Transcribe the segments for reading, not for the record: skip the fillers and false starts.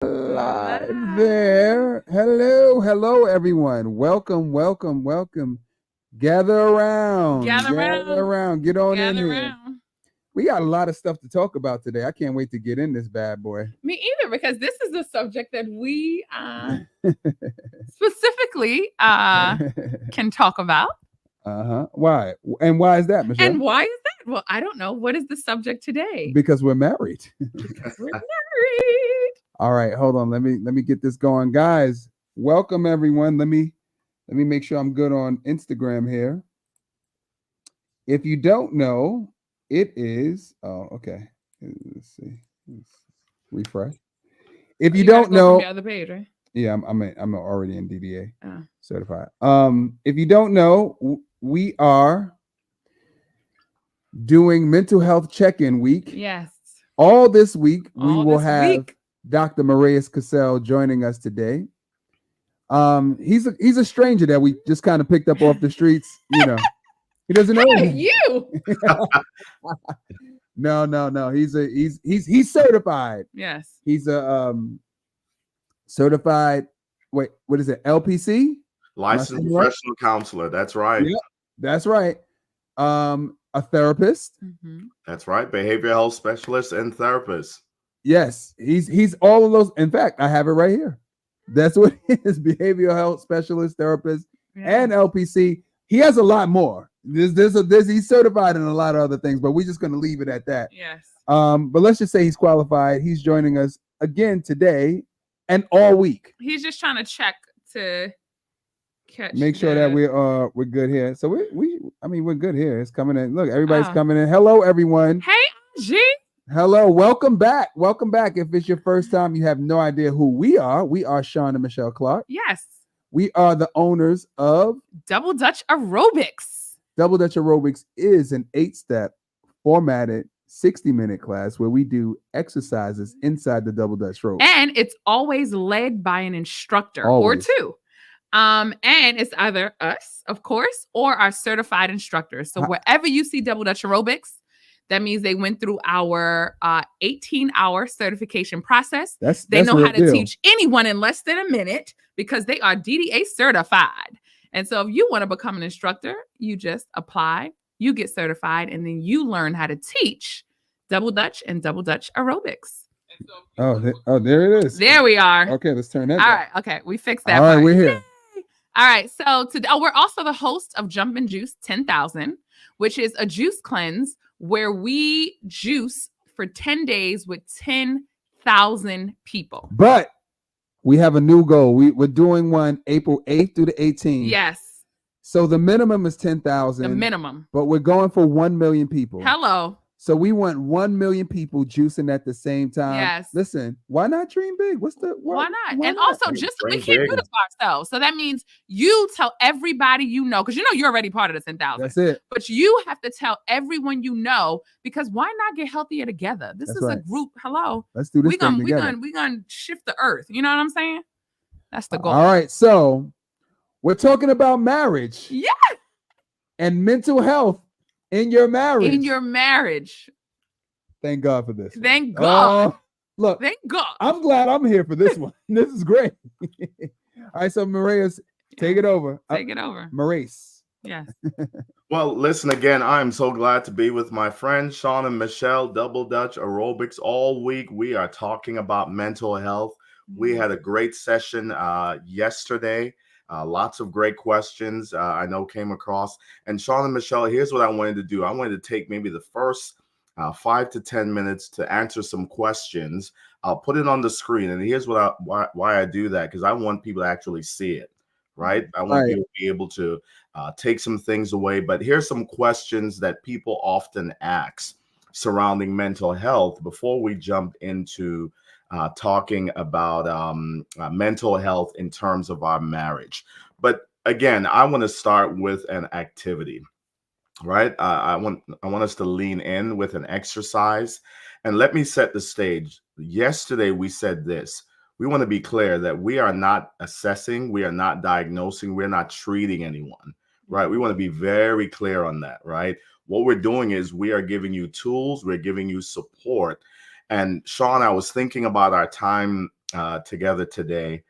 Live there. Hello, everyone. Welcome. Gather around. Gather around. Get on in Gather here. around. We got a lot of stuff to talk about today. I can't wait to get in this bad boy. Me either, because this is a subject that we specifically can talk about. Why? And why is that, Michelle? And why is that? Well, I don't know. What is the subject today? Because we're married. Because we're married. All right, hold on. Let me get this going, guys. Welcome everyone. Let me make sure I'm good on Instagram here. If you don't know, it is. Oh, okay. Let's see. Refresh. If you don't know, from the other page, right? Yeah, I'm already in DDA certified. If you don't know, we are doing mental health check-in week. Yes. All this week we will have Dr. Marius Cassell joining us today. He's a stranger that we just kind of picked up off the streets. You know, he doesn't know you. No. He's certified. Yes. He's a certified. Wait, what is it? LPC, licensed professional counselor. That's right. Yep, that's right. A therapist. Mm-hmm. That's right. Behavioral health specialist and therapist. Yes, he's all of those. In fact, I have it right here. That's what he is: behavioral health specialist, therapist, and LPC. He has a lot more. He's certified in a lot of other things, but we're just going to leave it at that. Yes. But let's just say he's qualified. He's joining us again today and all week. He's just trying to check to make sure that we're good here. So we're good here. It's coming in. Look, everybody's coming in. Hello, everyone. Hey, G. Hello, welcome back. If it's your first time, you have no idea who we are. We are Sean and Michelle Clark. Yes. We are the owners of Double Dutch Aerobics. Double Dutch Aerobics is an 8-step formatted 60-minute class where we do exercises inside the Double Dutch rope. And it's always led by an instructor or two. And it's either us, of course, or our certified instructors. So wherever you see Double Dutch Aerobics, that means they went through our 18-hour certification process. They know how to teach anyone in less than a minute because they are DDA certified. And so if you want to become an instructor, you just apply, you get certified, and then you learn how to teach Double Dutch and Double Dutch Aerobics. There it is. There we are. Okay, let's turn that. All right. Okay, we fixed that. All right, we're here. Yay. All right. So we're also the host of Jump and Juice 10,000, which is a juice cleanse where we juice for 10 days with 10,000 people. But we have a new goal. We're doing one April 8th through the 18th. Yes. So the minimum is 10,000. The minimum. But we're going for 1 million people. Hello. So we want 1 million people juicing at the same time. Yes. Listen, why not dream big? Why not? Also, just we can't do this by ourselves. So that means you tell everybody you know, because you're already part of the 10,000. That's it. But you have to tell everyone you know, because why not get healthier together? This is a group. Hello. Let's do this thing together. We're gonna shift the earth. You know what I'm saying? That's the goal. All right. So we're talking about marriage. Yeah. And mental health. In your marriage. Thank God for this. Thank God. Look, thank God. I'm glad I'm here for this one. This is great. All right, so Marius, take it over. Take it over. Marius. Yes. Well, listen again. I'm so glad to be with my friends Sean and Michelle, Double Dutch Aerobics. All week we are talking about mental health. We had a great session yesterday. Lots of great questions I know came across. And Sean and Michelle, here's what I wanted to do. I wanted to take maybe the first 5 to 10 minutes to answer some questions. I'll put it on the screen. And here's why I do that, because I want people to actually see it, right? I want people to be able to take some things away. But here's some questions that people often ask surrounding mental health before we jump into talking about mental health in terms of our marriage. But again, I want to start with an activity, right? I want us to lean in with an exercise. And let me set the stage. Yesterday, we said this. We want to be clear that we are not assessing, we are not diagnosing, we're not treating anyone, right? We want to be very clear on that, right? What we're doing is we are giving you tools, we're giving you support. And Sean, I was thinking about our time together today.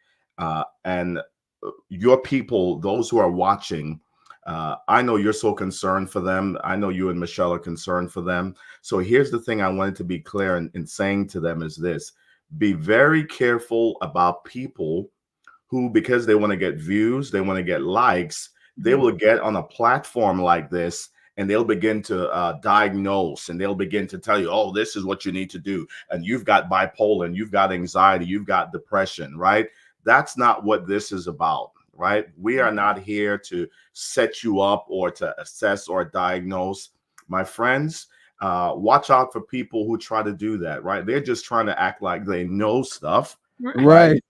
And your people, those who are watching, I know you're so concerned for them. I know you and Michelle are concerned for them. So here's the thing I wanted to be clear in saying to them is this: be very careful about people who, because they want to get views, they want to get likes, they will get on a platform like this and they'll begin to diagnose, and they'll begin to tell you, oh, this is what you need to do. And you've got bipolar, and you've got anxiety, you've got depression, right? That's not what this is about, right? We are not here to set you up or to assess or diagnose. My friends, watch out for people who try to do that, right? They're just trying to act like they know stuff, Right.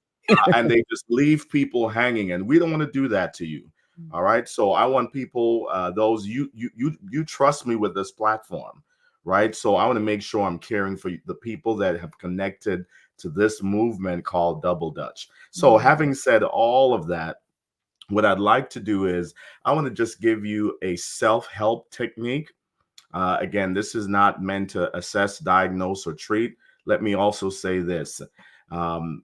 and they just leave people hanging, and we don't want to do that to you. All right, so I want people, those you trust me with this platform, right? So I want to make sure I'm caring for the people that have connected to this movement called Double Dutch. So having said all of that, what I'd like to do is I want to just give you a self-help technique. Again, this is not meant to assess, diagnose, or treat. Let me also say this. Um,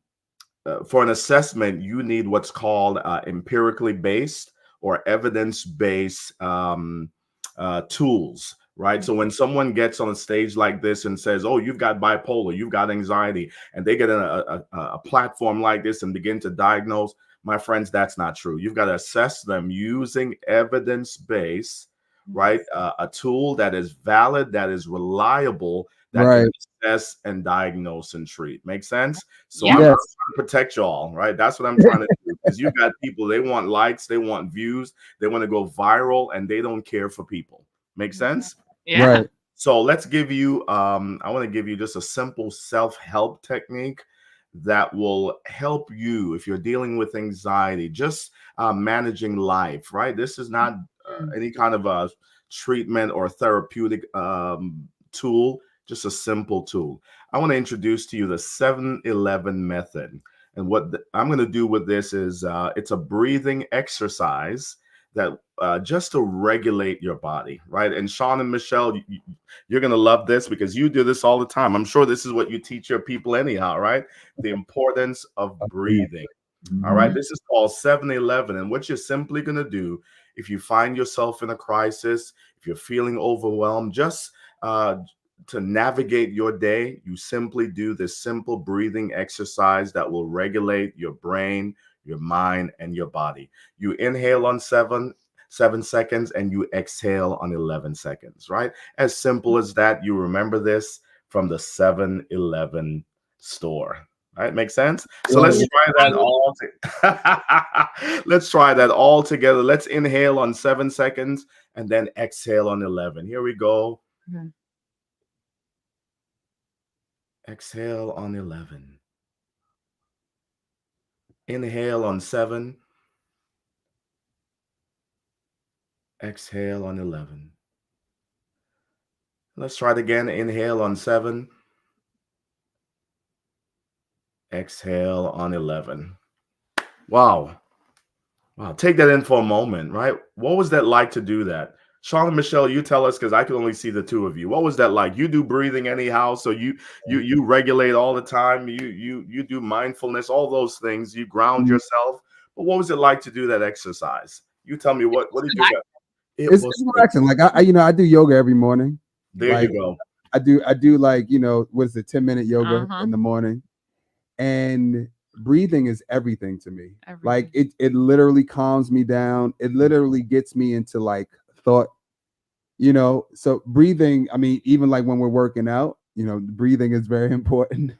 for an assessment, you need what's called empirically based or evidence-based tools, right? So when someone gets on a stage like this and says, oh, you've got bipolar, you've got anxiety, and they get a platform like this and begin to diagnose, my friends, that's not true. You've got to assess them using evidence-based, right? A tool that is valid, that is reliable, that can assess and diagnose and treat. Make sense? So I'm trying to protect y'all, right? That's what I'm trying to do, because you got people, they want likes, they want views, they want to go viral, and they don't care for people. Make sense? Yeah. Right. So let's give you, I want to give you just a simple self-help technique that will help you if you're dealing with anxiety, just managing life, right? This is not any kind of a treatment or therapeutic tool, just a simple tool. I want to introduce to you the 7-Eleven method. And what I'm going to do with this is it's a breathing exercise that just to regulate your body, right? And Sean and Michelle, you're going to love this because you do this all the time. I'm sure this is what you teach your people anyhow, right? The importance of breathing. All right. This is called 7-Eleven. And what you're simply going to do, if you find yourself in a crisis, if you're feeling overwhelmed, just to navigate your day, you simply do this simple breathing exercise that will regulate your brain, your mind, and your body. You inhale on 7 seconds and you exhale on 11 seconds, right? As simple as that. You remember this from the 7-Eleven store. All right, makes sense. So let's try that all. Let's try that all together. Let's inhale on 7 seconds and then exhale on 11. Here we go. Exhale on 11. Inhale on 7. Exhale on 11. Let's try it again. Inhale on 7. Exhale on 11. Wow. Wow. Take that in for a moment, right? What was that like to do that? Sean and Michelle, you tell us, because I can only see the two of you. What was that like? You do breathing anyhow, so you regulate all the time. You do mindfulness, all those things. You ground yourself. But what was it like to do that exercise? You tell me what did you get? It's relaxing. Like I do yoga every morning. There you go. I do like, what is it, 10-minute yoga in the morning. And breathing is everything to me. Like it literally calms me down. It literally gets me into like thought, so breathing, I mean, even like when we're working out, breathing is very important.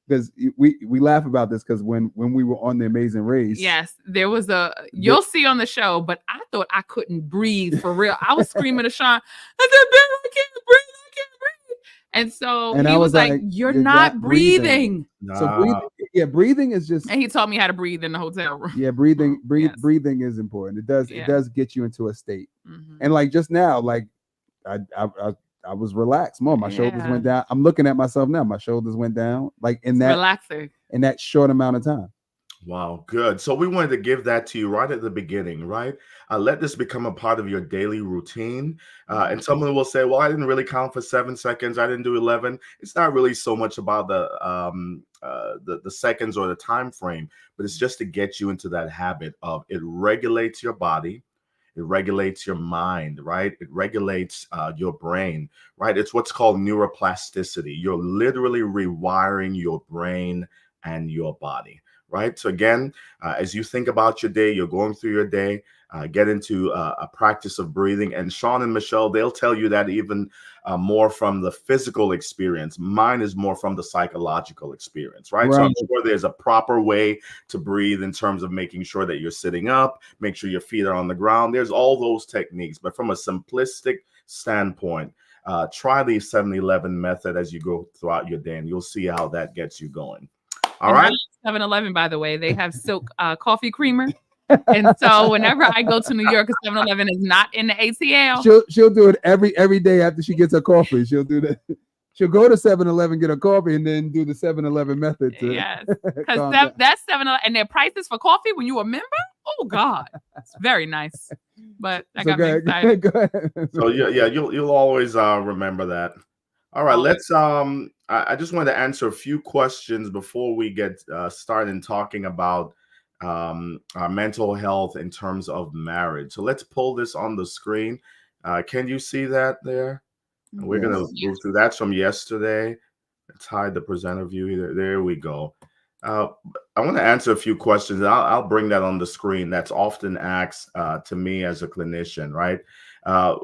Because we laugh about this because when we were on The Amazing Race, yes, there was you'll see on the show, but I thought I couldn't breathe for real. I was screaming to Sean, I said, "Ben, I can't breathe, I can't breathe." And so he was like, "You're not breathing." So breathing is just. And he taught me how to breathe in the hotel room. Yeah, breathing is important. It does get you into a state. And like just now, like I was relaxed more. My shoulders went down. I'm looking at myself now. My shoulders went down like in that relaxing in that short amount of time. Wow, good. So we wanted to give that to you right at the beginning, right? Let this become a part of your daily routine. And someone will say, "Well, I didn't really count for 7 seconds. I didn't do 11." It's not really so much about the seconds or the time frame, but it's just to get you into that habit of it regulates your body. It regulates your mind, right? It regulates your brain, right? It's what's called neuroplasticity. You're literally rewiring your brain and your body, right? So again, as you think about your day, you're going through your day, get into a practice of breathing. And Sean and Michelle, they'll tell you that even more from the physical experience. Mine is more from the psychological experience, right? So Right. I'm sure there's a proper way to breathe in terms of making sure that you're sitting up, make sure your feet are on the ground. There's all those techniques. But from a simplistic standpoint, try the 7-Eleven method as you go throughout your day, and you'll see how that gets you going. All And I right. love 7-Eleven, by the way. They have silk coffee creamer. And so whenever I go to New York, 7-Eleven is not in the ATL. She'll do it every day after she gets her coffee. She'll do that. She'll go to 7-Eleven, get a coffee, and then do the 7-Eleven method to Yes, because calm down. that's 7-Eleven, and their prices for coffee when you a member. Oh God, it's very nice. But that So got me go excited. go ahead. So yeah, you'll always remember that. All right, Always. let's I just wanted to answer a few questions before we get started in talking about our mental health in terms of marriage. So let's pull this on the screen. Can you see that there? And we're gonna Yes. move through. That's from yesterday. Let's hide the presenter view either. There we go. Uh, I want to answer a few questions. I'll bring that on the screen. That's often asked to me as a clinician, right? Uh,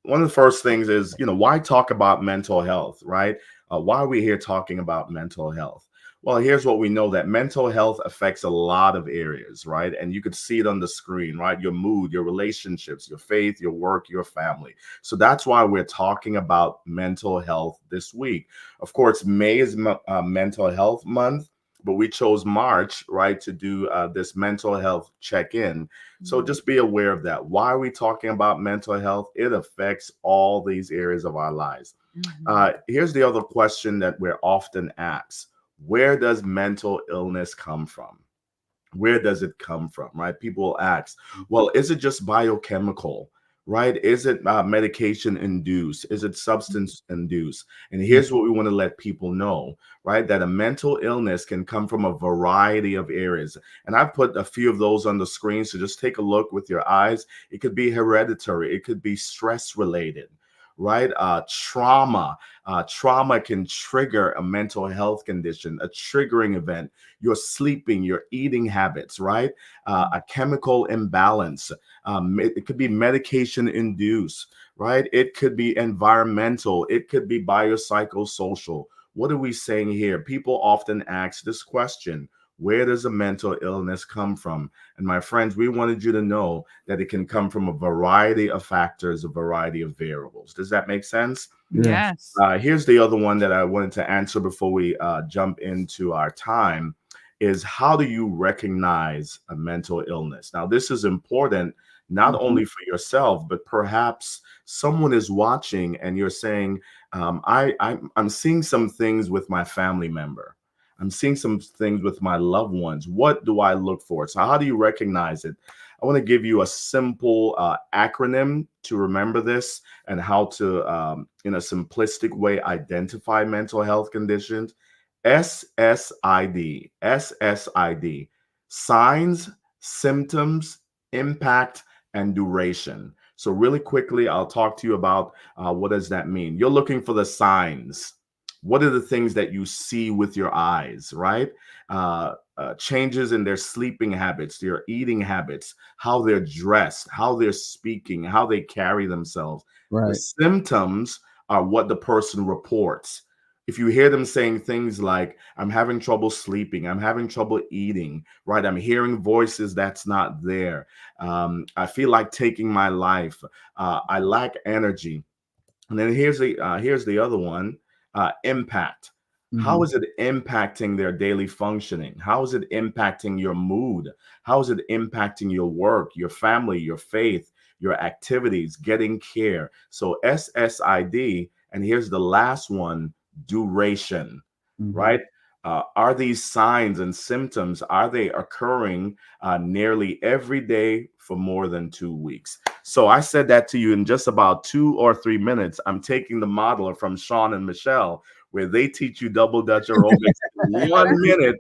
One of the first things is, why talk about mental health, right? Why are we here talking about mental health? Well, here's what we know, that mental health affects a lot of areas, right? And you could see it on the screen, right? Your mood, your relationships, your faith, your work, your family. So that's why we're talking about mental health this week. Of course, May is Mental Health Month, but we chose March, right, to do this mental health check-in. So just be aware of that. Why are we talking about mental health? It affects all these areas of our lives. Here's the other question that we're often asked. Where does mental illness come from? Where does it come from, right? People will ask, well, is it just biochemical, right? Is it medication induced? Is it substance induced? And here's what we want to let people know, right? That a mental illness can come from a variety of areas. And I've put a few of those on the screen. So just take a look with your eyes. It could be hereditary. It could be stress related, right? Trauma can trigger a mental health condition, a triggering event. Your sleeping, your eating habits, right? A chemical imbalance. It could be medication induced, right? It could be environmental. It could be biopsychosocial. What are we saying here? People often ask this question. Where does a mental illness come from? And my friends, we wanted you to know that it can come from a variety of factors, a variety of variables. Does that make sense? Yes. Here's the other one that I wanted to answer before we jump into our time is, how do you recognize a mental illness? Now, this is important not only for yourself, but perhaps someone is watching and you're saying, I'm seeing some things with my family member. I'm seeing some things with my loved ones. What do I look for? So how do you recognize it? I want to give you a simple acronym to remember this and how to, in a simplistic way, identify mental health conditions. SSID, SSID, signs, symptoms, impact, and duration. So really quickly, I'll talk to you about what does that mean. You're looking for the signs. What are the things that you see with your eyes, right? Changes in their sleeping habits, their eating habits, how they're dressed, how they're speaking, how they carry themselves. The Right. symptoms are what the person reports. If you hear them saying things like, I'm having trouble sleeping, I'm having trouble eating, right? I'm hearing voices that's not there. I feel like taking my life. I lack energy. And then here's the other one, impact. How is it impacting their daily functioning? How is it impacting your mood? How is it impacting your work, your family, your faith, your activities, getting care? So SSID, and here's the last one, duration, right? are these signs and symptoms, are they occurring nearly every day for more than 2 weeks? So I said that to you in just about 2 or 3 minutes. I'm taking the model from Sean and Michelle, where they teach you double Dutch aerobics in 1 minute.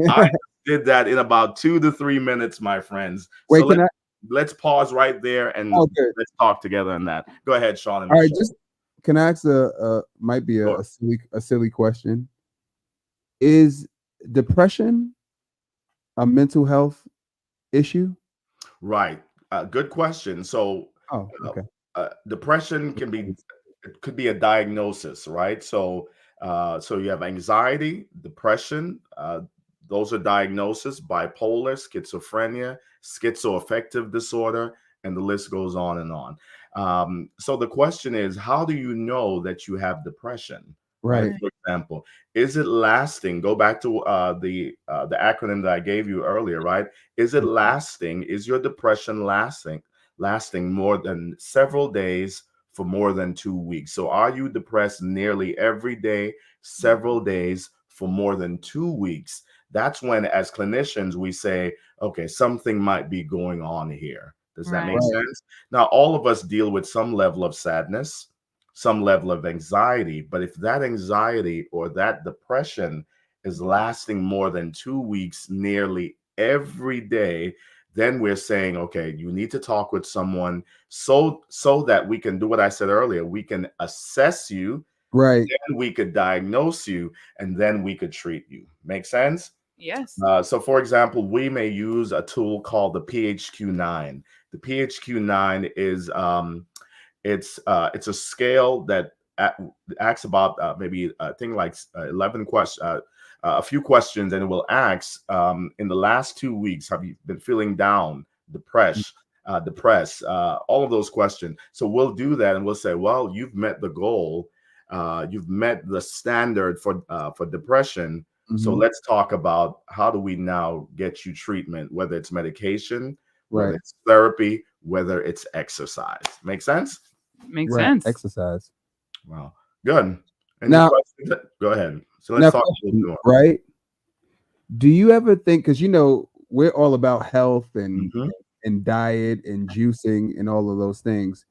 I did that in about 2 to 3 minutes, my friends. Wait, So can I? let's pause right there and Oh, good. let's talk together on that. Go ahead, Sean and All right, Michelle. just can I ask might be Sure. a silly question. Is depression a mental health issue? Right. Good question. So, Oh, uh, okay. depression can be, it could be a diagnosis, right? So, so you have anxiety, depression. Those are diagnoses: bipolar, schizophrenia, schizoaffective disorder, and the list goes on and on. So the question is, how do you know that you have depression? Right. Right. For example, is it lasting? Go back to the acronym that I gave you earlier, right? Is it lasting? Is your depression lasting more than several days for more than 2 weeks? So are you depressed nearly every day, several days for more than 2 weeks? That's when, as clinicians, we say, okay, something might be going on here. Does that make Right. Right. sense? Now, all of us deal with some level of sadness, some level of anxiety, but if that anxiety or that depression is lasting more than 2 weeks nearly every day, then we're saying, okay, you need to talk with someone so that we can do what I said earlier. We can assess you, Right. then we could diagnose you, and then we could treat you. Make sense? Yes. So, for example, we may use a tool called the PHQ-9. The PHQ-9 is it's a scale that asks about maybe a thing like 11 questions, a few questions, and it will ask, in the last 2 weeks, have you been feeling down, depressed, all of those questions. So we'll do that, and we'll say, well, you've met the goal, you've met the standard for depression. So Hmm. let's talk about how do we now get you treatment, whether it's medication, whether Right. it's therapy, whether it's exercise. Make sense? Makes Right. sense. Exercise. Wow. Good. Any Now, questions? Go ahead. So let's now, talk a little question, bit more. right? Do you ever think, because we're all about health Mhm. and diet and juicing and all of those things.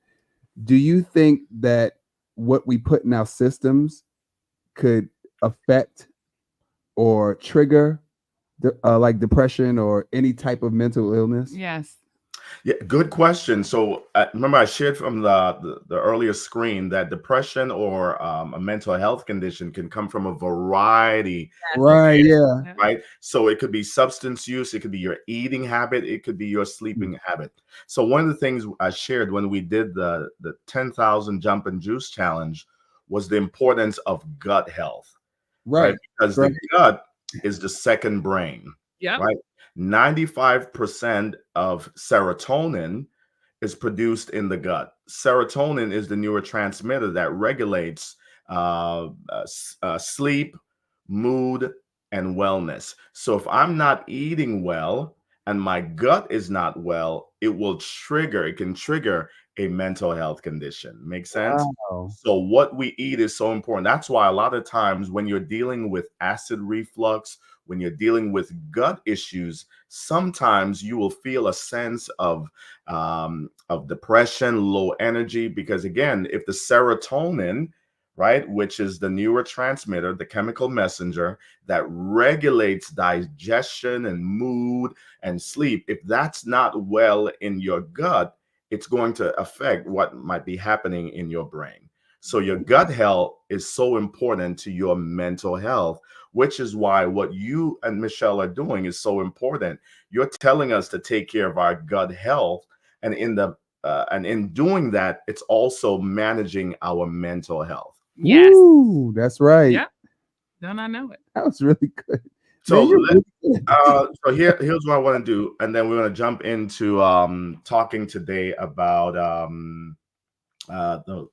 Do you think that what we put in our systems could affect or trigger like depression or any type of mental illness? Yes. Yeah, good question. So remember, I shared from the earlier screen that depression or a mental health condition can come from a variety of, Right. Yeah. Yeah. right? So it could be substance use, it could be your eating habit, it could be your sleeping habit. So one of the things I shared when we did the 10,000 jump and juice challenge was the importance of gut health, right? Right. Because Right. the gut is the second brain, Yep. right? 95% of serotonin is produced in the gut. Serotonin is the neurotransmitter that regulates sleep, mood, and wellness. So if I'm not eating well and my gut is not well, it can trigger a mental health condition. Make sense? Wow. So what we eat is so important. That's why a lot of times when you're dealing with acid reflux, when you're dealing with gut issues, sometimes you will feel a sense of depression, low energy, because again, if the serotonin, right, which is the neurotransmitter, the chemical messenger that regulates digestion and mood and sleep, if that's not well in your gut, it's going to affect what might be happening in your brain. So your gut health is so important to your mental health, which is why what you and Michelle are doing is so important. You're telling us to take care of our gut health, and in doing that, it's also managing our mental health. Yes. Woo, that's right. Yep. Don't I know it? That was really good. So Man, you're really good. here's what I want to do, and then we're going to jump into talking today about uh, the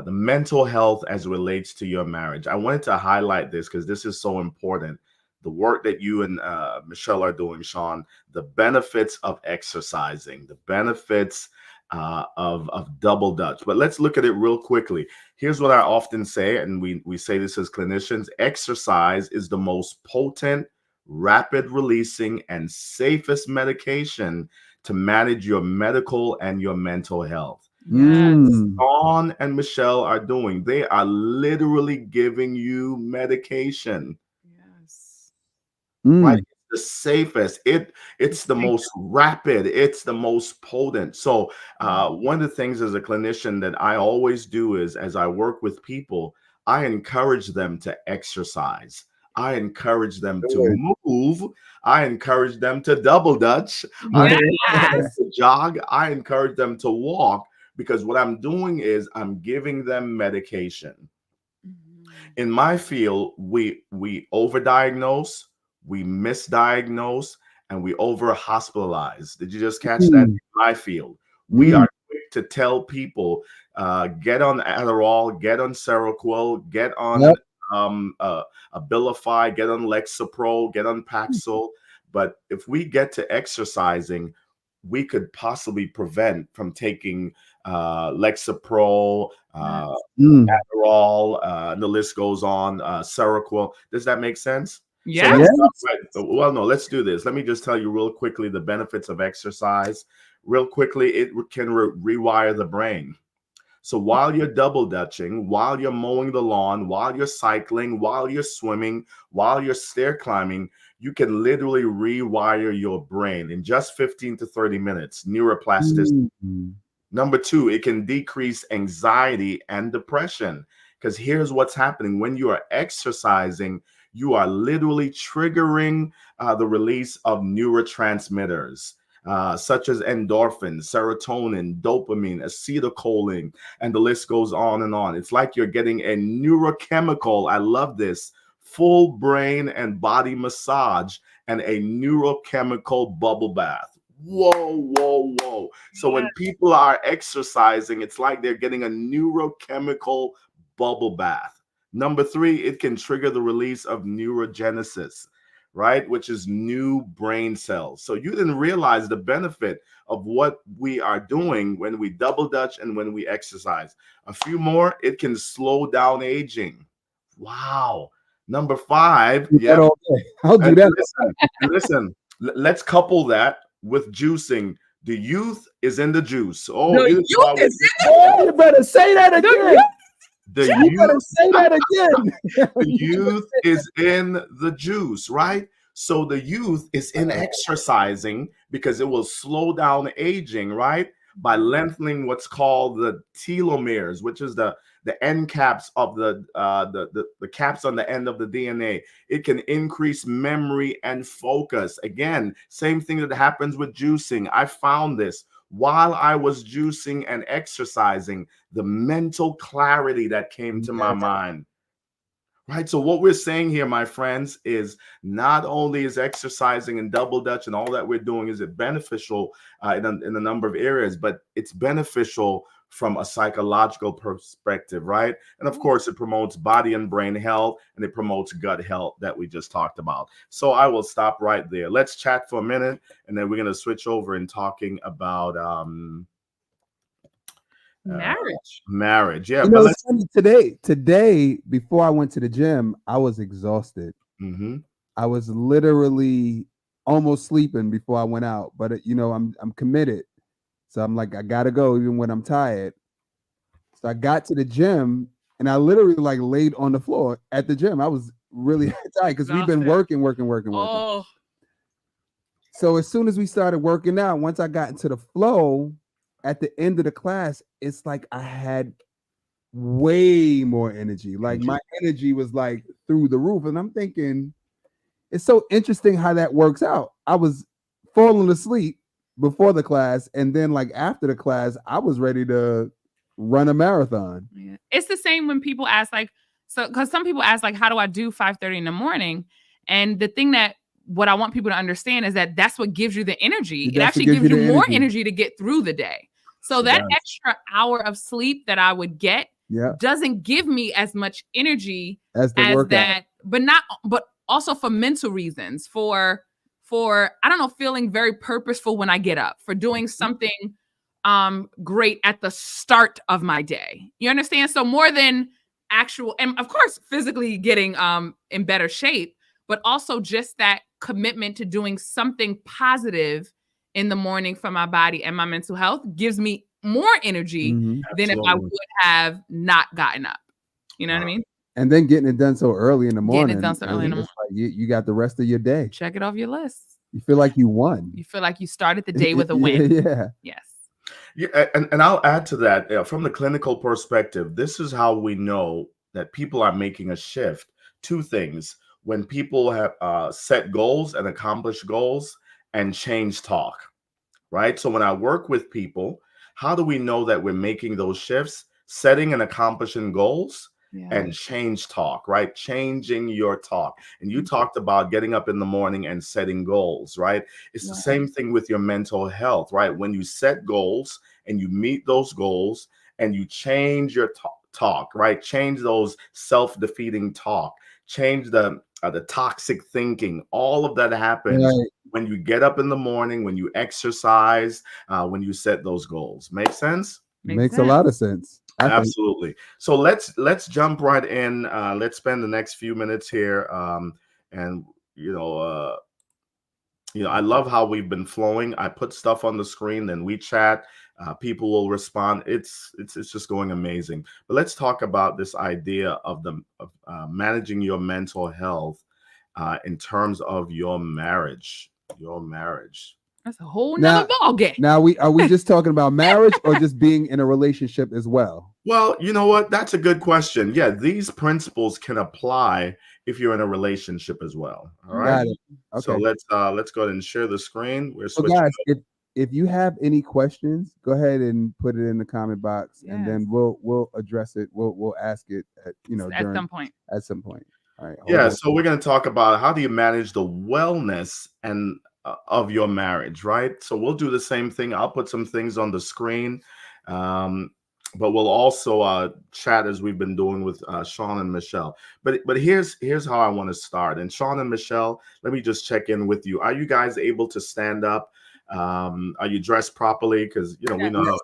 the mental health as it relates to your marriage. I wanted to highlight this because this is so important. The work that you and Michelle are doing, Sean, the benefits of exercising, the benefits of double Dutch. But let's look at it real quickly. Here's what I often say, and we say this as clinicians: exercise is the most potent, rapid releasing, and safest medication to manage your medical and your mental health. Yes. Dawn and Michelle are doing. They are literally giving you medication. Yes. Right? It's the safest. It's the most rapid. It's the most potent. So one of the things as a clinician that I always do is, as I work with people, I encourage them to exercise. I encourage them to move. I encourage them to double Dutch. I encourage them Yes. to jog. I encourage them to walk, because what I'm doing is I'm giving them medication. In my field, we overdiagnose, we misdiagnose, and we over hospitalize. Did you just catch that? In my field, we are quick to tell people, get on Adderall, get on Seroquel, get on Abilify, get on Lexapro, get on Paxil. But if we get to exercising, we could possibly prevent from taking Lexapro, Adderall, and the list goes on, Seroquel. Does that make sense? Yeah. So let's well, no, let's do this. Let me just tell you real quickly the benefits of exercise. Real quickly, it can rewire the brain. So while you're double dutching, while you're mowing the lawn, while you're cycling, while you're swimming, while you're stair climbing, you can literally rewire your brain in just 15 to 30 minutes. Neuroplasticity. Number two, it can decrease anxiety and depression, because here's what's happening. When you are exercising, you are literally triggering the release of neurotransmitters, such as endorphins, serotonin, dopamine, acetylcholine, and the list goes on and on. It's like you're getting a neurochemical, I love this, full brain and body massage and a neurochemical bubble bath. Whoa, whoa, whoa. So when people are exercising, it's like they're getting a neurochemical bubble bath. Number three, it can trigger the release of neurogenesis, right? Which is new brain cells. So you didn't realize the benefit of what we are doing when we double dutch and when we exercise. A few more, it can slow down aging. Wow. Number five, I'll do that. Listen, let's couple that with juicing. The youth is in the juice. Oh, you better say that again. You better say that again. The youth is in the juice, right? So the youth is in exercising because it will slow down aging, right? By lengthening what's called the telomeres, which is the end caps of the caps on the end of the DNA. It can increase memory and focus. Again, same thing that happens with juicing. I found this while I was juicing and exercising, the mental clarity that came to my mind. Right. So what we're saying here, my friends, is not only is exercising and double dutch and all that we're doing is it beneficial in a number of areas, but it's beneficial from a psychological perspective, right? And of course, it promotes body and brain health, and it promotes gut health that we just talked about. So I will stop right there. Let's chat for a minute, and then we're going to switch over and talking about marriage. Yeah. But it's funny, today, before I went to the gym, I was exhausted. I was literally almost sleeping before I went out, but I'm committed. So I'm like, I gotta go even when I'm tired. So I got to the gym and I literally like laid on the floor at the gym. I was really tired because we've been working. Oh. So as soon as we started working out, once I got into the flow, at the end of the class, it's like I had way more energy. Like my energy was like through the roof. And I'm thinking, it's so interesting how that works out. I was falling asleep before the class, and then like after the class, I was ready to run a marathon. Yeah. It's the same when people ask, like, so because some people ask, like, how do I do 5:30 in the morning? And the thing that what I want people to understand is that that's what gives you the energy. It actually gives you more energy to get through the day. So that extra hour of sleep that I would get doesn't give me as much energy as that, but also for mental reasons, for I don't know, feeling very purposeful when I get up, for doing something great at the start of my day. You understand? So more than actual, and of course, physically getting in better shape, but also just that commitment to doing something positive in the morning for my body and my mental health gives me more energy than if I would have not gotten up. You know what I mean? And then getting it done so early in the morning. Getting it done so early in the morning. Like you got the rest of your day. Check it off your list. You feel like you won. You feel like you started the day with a win. Yeah. Yes. Yeah, and I'll add to that from the clinical perspective. This is how we know that people are making a shift. Two things: when people have set goals and accomplish goals, and change talk. Right. So when I work with people, how do we know that we're making those shifts? Setting and accomplishing goals. And change talk, right? Changing your talk. And you talked about getting up in the morning and setting goals, right? It's the same thing with your mental health, right? When you set goals and you meet those goals and you change your talk, right? Change those self-defeating talk, change the toxic thinking. All of that happens when you get up in the morning, when you exercise, when you set those goals. Make sense? Makes a lot of sense. Absolutely. So let's jump right in. Let's spend the next few minutes here. And I love how we've been flowing. I put stuff on the screen, then we chat. People will respond. It's just going amazing. But let's talk about this idea of managing your mental health in terms of your marriage. Your marriage. That's a whole nother ball game. Now, are we just talking about marriage or just being in a relationship as well? Well, you know what? That's a good question. Yeah, these principles can apply if you're in a relationship as well. All right. Okay. So let's go ahead and share the screen. We're switching. So guys, if you have any questions, go ahead and put it in the comment box, and then we'll address it. We'll ask it at some point. At some point. All right. Yeah. So we're going to talk about how do you manage the wellness and of your marriage, right? So we'll do the same thing. I'll put some things on the screen, but we'll also chat as we've been doing with Sean and Michelle. But here's how I want to start. And Sean and Michelle, let me just check in with you. Are you guys able to stand up? Are you dressed properly? Because we know.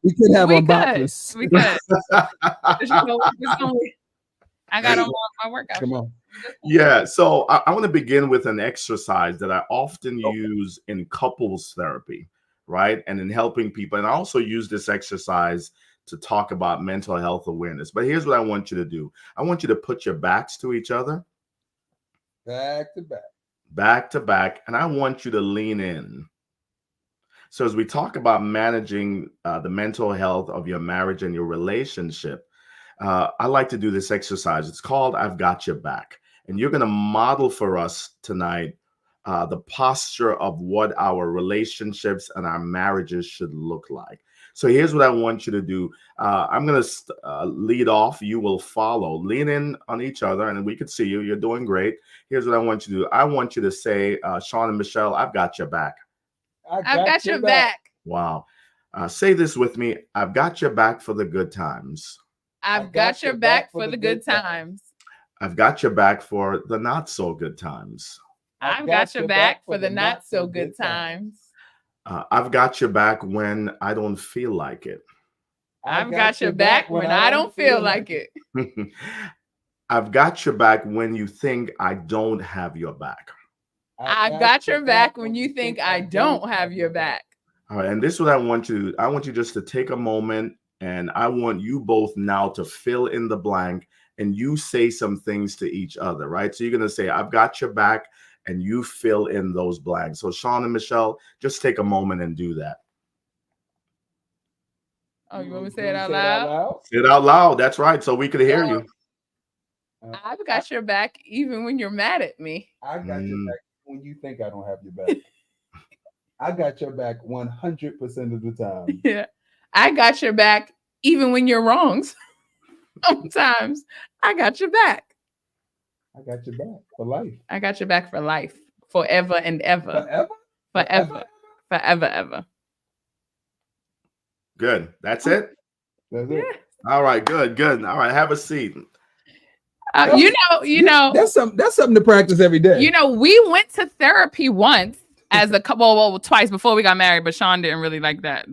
we could have on boxers. We could. I got on my workout. Come on. Yeah, so I want to begin with an exercise that I often use in couples therapy, right? And in helping people. And I also use this exercise to talk about mental health awareness. But here's what I want you to do. I want you to put your backs to each other. Back to back. Back to back. And I want you to lean in. So as we talk about managing the mental health of your marriage and your relationship, I like to do this exercise. It's called I've Got Your Back. And you're going to model for us tonight the posture of what our relationships and our marriages should look like. So here's what I want you to do. I'm going to lead off. You will follow. Lean in on each other, and we can see you. You're doing great. Here's what I want you to do. I want you to say, Sean and Michelle, I've got your back. I've got your back. Wow. Say this with me. I've got your back for the good times. I've got your back for the good times. I've got your back for the not so good times. I've got your back for the not so good times. I've got your back when I don't feel like it. I've got your back when I don't feel like it. I've got your back when you think I don't have your back. I've got your back when you think I don't have your back. All right, and this is what I want you to do. I want you just to take a moment, and I want you both now to fill in the blank, and you say some things to each other, right? So you're going to say, I've got your back, and you fill in those blanks. So Sean and Michelle, just take a moment and do that. Oh, you want me to say it out loud? Say it out loud. That's right. So we could hear you. I've got your back even when you're mad at me. I got your back when you think I don't have your back. I got your back 100% of the time. Yeah. I got your back even when you're wrong. Sometimes I got your back. I got your back for life. I got your back for life. Forever and ever. Forever? Forever. Forever, ever. Good. That's it? That's it. All right. Good. All right. Have a seat. You know. That's something to practice every day. We went to therapy once. as a couple, well, twice before we got married, but Sean didn't really like that.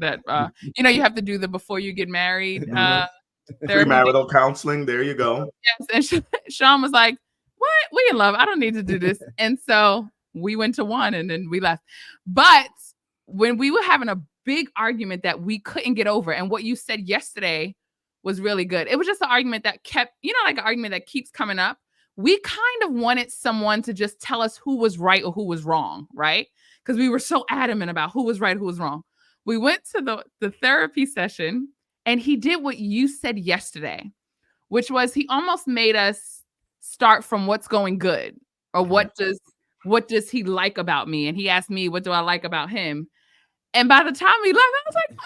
You have to do the before you get married therapy. Premarital counseling. There you go. Yes, and Sean was like, "What? We in love? I don't need to do this." And so we went to one, and then we left. But when we were having a big argument that we couldn't get over, and what you said yesterday was really good. It was just an argument that kept, like an argument that keeps coming up. We kind of wanted someone to just tell us who was right or who was wrong, right? Because we were so adamant about who was right, who was wrong. We went to the therapy session, and he did what you said yesterday, which was he almost made us start from what's going good, or what does he like about me? And he asked me, what do I like about him? And by the time we left, I was like,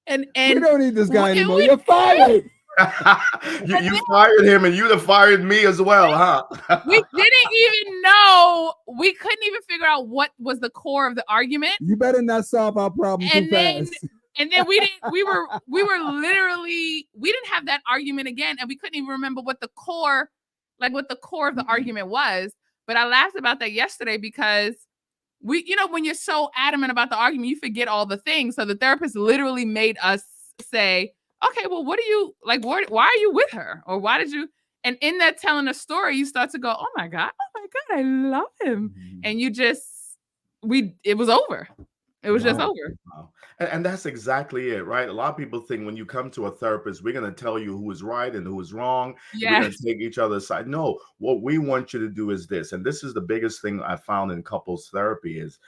and we don't need this guy anymore. You're fired. you fired him, and you'd have fired me as well, huh? We didn't even know. We couldn't even figure out what was the core of the argument. You better not solve our problem too fast. And then we were literally, we didn't have that argument again, and we couldn't even remember what the core of the argument was. But I laughed about that yesterday because when you're so adamant about the argument, you forget all the things. So the therapist literally made us say, okay, well, what do you like? Why are you with her? Or why did you? And in that telling a story, you start to go, oh my God, I love him. And it was over. It was just over. Wow. And that's exactly it, right? A lot of people think when you come to a therapist, we're going to tell you who is right and who is wrong. Yes. We're going to take each other's side. No, what we want you to do is this. And this is the biggest thing I found in couples therapy is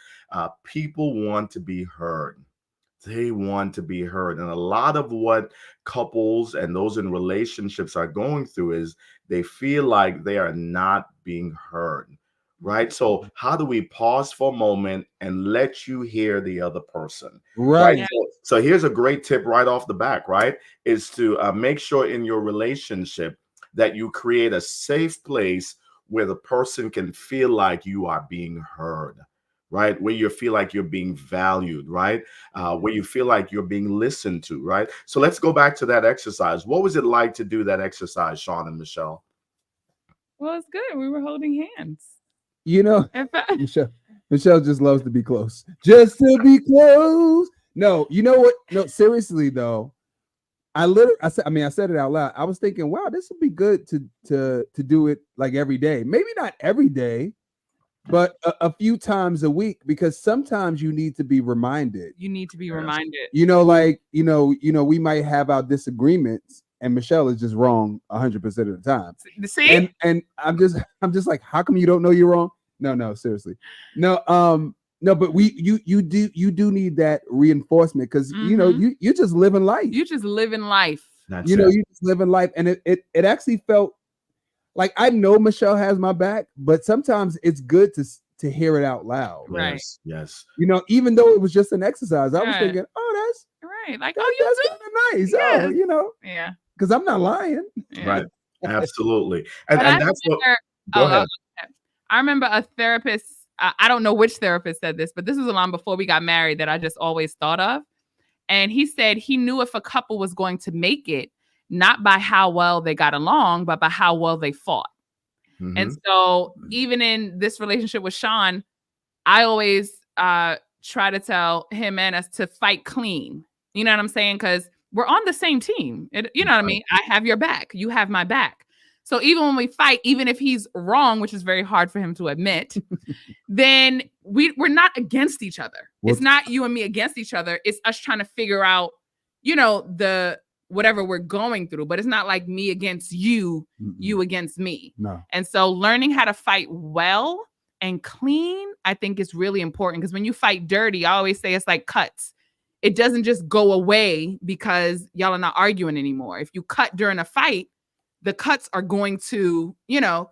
people want to be heard. They want to be heard. And a lot of what couples and those in relationships are going through is they feel like they are not being heard. Right. So how do we pause for a moment and let you hear the other person? Right. So here's a great tip right off the back, right? Is to make sure in your relationship that you create a safe place where the person can feel like you are being heard, right? Where you feel like you're being valued, right? Where you feel like you're being listened to, right? So let's go back to that exercise. What was it like to do that exercise, Sean and Michelle? Well, it's good. We were holding hands. Michelle just loves to be close. Just to be close. No, you know what? No, seriously though. I said it out loud. I was thinking, wow, this would be good to do it like every day. Maybe not every day, but a few times a week, because sometimes you need to be reminded. You need to be reminded. We might have our disagreements, and Michelle is just wrong 100% of the time. See? And I'm just like, how come you don't know you're wrong? No, seriously. No, but you do need that reinforcement, because you're just living life. You're just living life. You're just living life. And it actually felt like, I know Michelle has my back, but sometimes it's good to hear it out loud. Right. Yes. Even though it was just an exercise, I was thinking, oh, that's right. Like, that's kind of nice. Yes. Oh, yeah. Because I'm not lying. Yeah. Right. Absolutely. And that's what. Go ahead. I remember a therapist. I don't know which therapist said this, but this was a long before we got married that I just always thought of. And he said he knew if a couple was going to make it, not by how well they got along, but by how well they fought. Mm-hmm. And so even in this relationship with Sean, I always try to tell him and us to fight clean. You know what I'm saying? Because we're on the same team. You know what I mean? I have your back. You have my back. So even when we fight, even if he's wrong, which is very hard for him to admit, then we're not against each other. It's not you and me against each other. It's us trying to figure out, the whatever we're going through. But it's not like me against you, you against me. No. And so learning how to fight well and clean, I think is really important. Because when you fight dirty, I always say it's like cuts. It doesn't just go away because y'all are not arguing anymore. If you cut during a fight, the cuts are going to,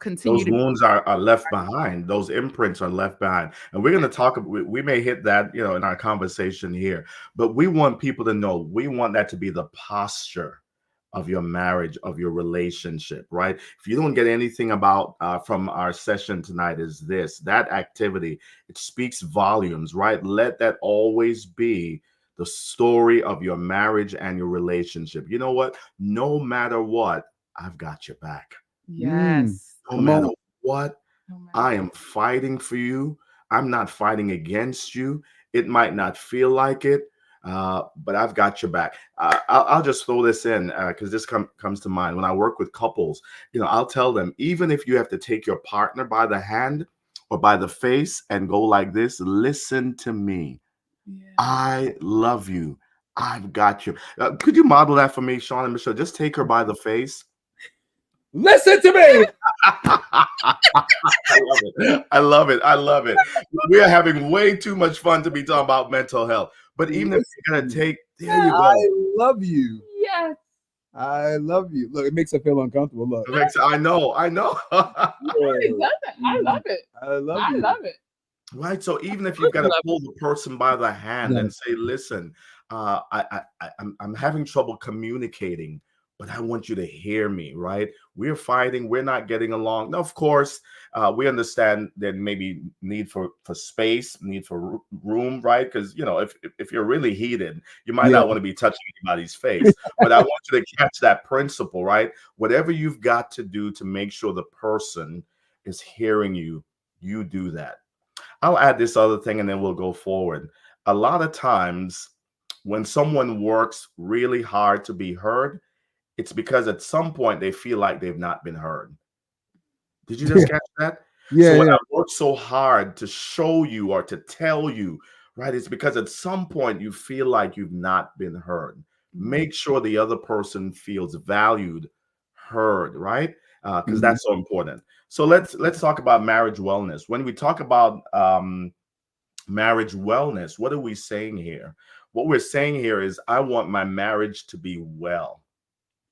continue. Those wounds are left behind. Those imprints are left behind. And we're going to talk, we may hit that, in our conversation here, but we want people to know, we want that to be the posture of your marriage, of your relationship, right? If you don't get anything about from our session tonight is that activity, it speaks volumes, right? Let that always be the story of your marriage and your relationship. You know what? No matter what, I've got your back. Yes. No matter what, I am fighting for you. I'm not fighting against you. It might not feel like it, but I've got your back. I'll just throw this in because this comes to mind when I work with couples. I'll tell them, even if you have to take your partner by the hand or by the face and go like this, listen to me. Yeah. I love you. I've got you. Could you model that for me, Sean and Michelle? Just take her by the face. Listen to me. I love it. I love it. I love it. We are having way too much fun to be talking about mental health. But even if you're gonna take, there you go. I love you. Yes. I love you. Look, it makes her feel uncomfortable. Look. I know. I love it. I love I you. love it. Right. So even if you've got to pull the person by the hand and Yes. say, listen, I'm having trouble communicating, but I want you to hear me, right? We're fighting, we're not getting along. Now, of course, we understand that maybe need for space, need for room, right? Because if you're really heated, you might Yeah. not want to be touching anybody's face. But I want you to catch that principle, right? Whatever you've got to do to make sure the person is hearing you, you do that. I'll add this other thing and then we'll go forward. A lot of times when someone works really hard to be heard, it's because at some point they feel like they've not been heard. Did you just catch that? Yeah. So when Yeah. I work so hard to show you or to tell you, right, it's because at some point you feel like you've not been heard. Make sure the other person feels valued, heard, right? Because that's so important. So let's talk about marriage wellness. When we talk about marriage wellness, what are we saying here? What we're saying here is, I want my marriage to be well.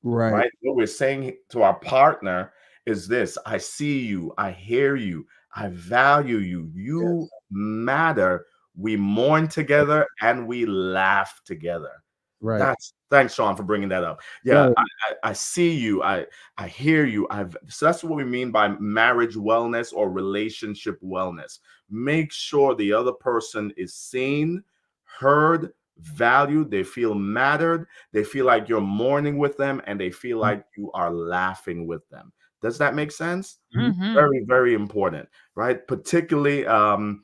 Right. What we're saying to our partner is this: I see you, I hear you, I value you, you matter. We mourn together and we laugh together. Right. Thanks, Sean, for bringing that up. Yeah, Right. I see you, I hear you. So that's what we mean by marriage wellness or relationship wellness. Make sure the other person is seen, heard, valued. They feel mattered. They feel like you're mourning with them, and they feel like you are laughing with them. Does that make sense? Mhm. Very, very important, right? Particularly, well,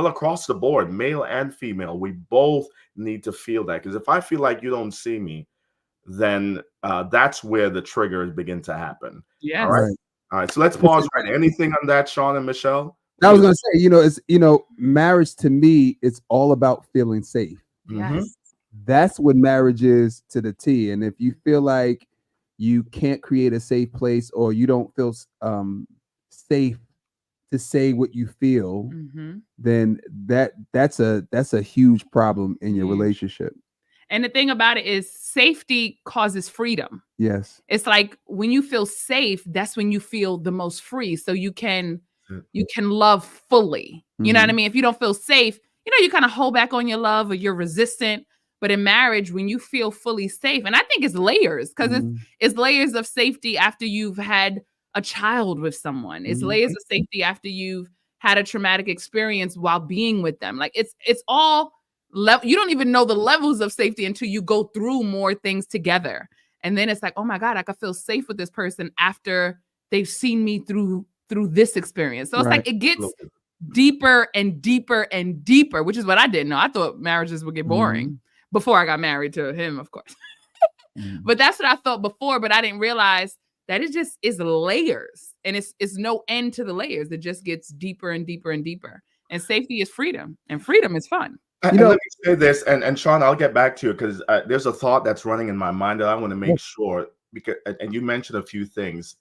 across the board, male and female, we both need to feel that. Because if I feel like you don't see me, then that's where the triggers begin to happen. Yes. All right. All right. So let's pause right. Anything on that, Sean and Michelle? I was gonna say, it's marriage to me, it's all about feeling safe. Yes. That's what marriage is to the T. And if you feel like you can't create a safe place, or you don't feel safe to say what you feel, then that's a huge problem in your relationship. And the thing about it is, safety causes freedom. Yes. It's like when you feel safe, that's when you feel the most free. So you can love fully. You know what I mean? If you don't feel safe, you kind of hold back on your love, or you're resistant. But in marriage, when you feel fully safe, and I think it's layers, because it's layers of safety after you've had a child with someone. It's layers of safety after you've had a traumatic experience while being with them. Like it's all you don't even know the levels of safety until you go through more things together. And then it's like, oh my God, I can feel safe with this person after they've seen me through this experience. So it's like it gets deeper and deeper and deeper, which is what I didn't know. I thought marriages would get boring before I got married to him, of course. But that's what I thought before, but I didn't realize that it just is layers, and it's no end to the layers. It just gets deeper and deeper and deeper. And safety is freedom, and freedom is fun. And let me say this, and Sean, I'll get back to you, because there's a thought that's running in my mind that I want to make sure, because, and you mentioned a few things.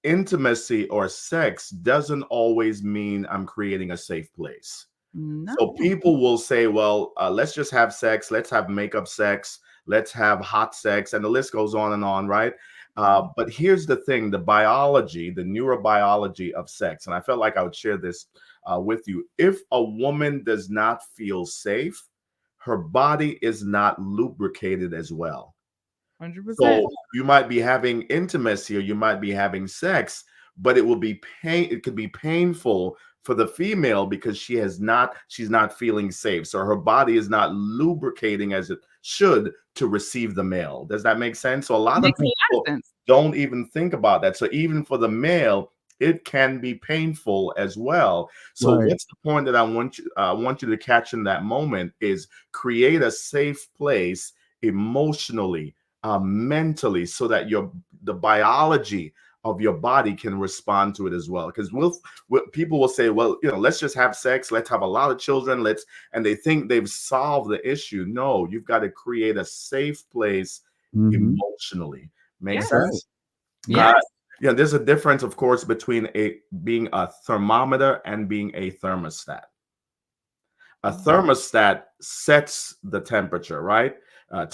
Intimacy or sex doesn't always mean I'm creating a safe place. No. So people will say, well, let's just have sex. Let's have makeup sex. Let's have hot sex. And the list goes on and on, right? But here's the thing, the biology, the neurobiology of sex. And I felt like I would share this with you. If a woman does not feel safe, her body is not lubricated as well. 100%. So you might be having intimacy, or you might be having sex, but it will be it could be painful for the female because she's not feeling safe. So her body is not lubricating as it should to receive the male. Does that make sense? So a lot of people don't even think about that. So even for the male, it can be painful as well. So Right. what's the point that I want you to catch in that moment is create a safe place emotionally, mentally, so that the biology of your body can respond to it as well. Because people will say, well, let's just have sex, let's have a lot of children, and they think they've solved the issue. No, you've got to create a safe place emotionally. Makes Yes. sense? Yes. Yeah, there's a difference, of course, between being a thermometer and being a thermostat. A thermostat sets the temperature, right? A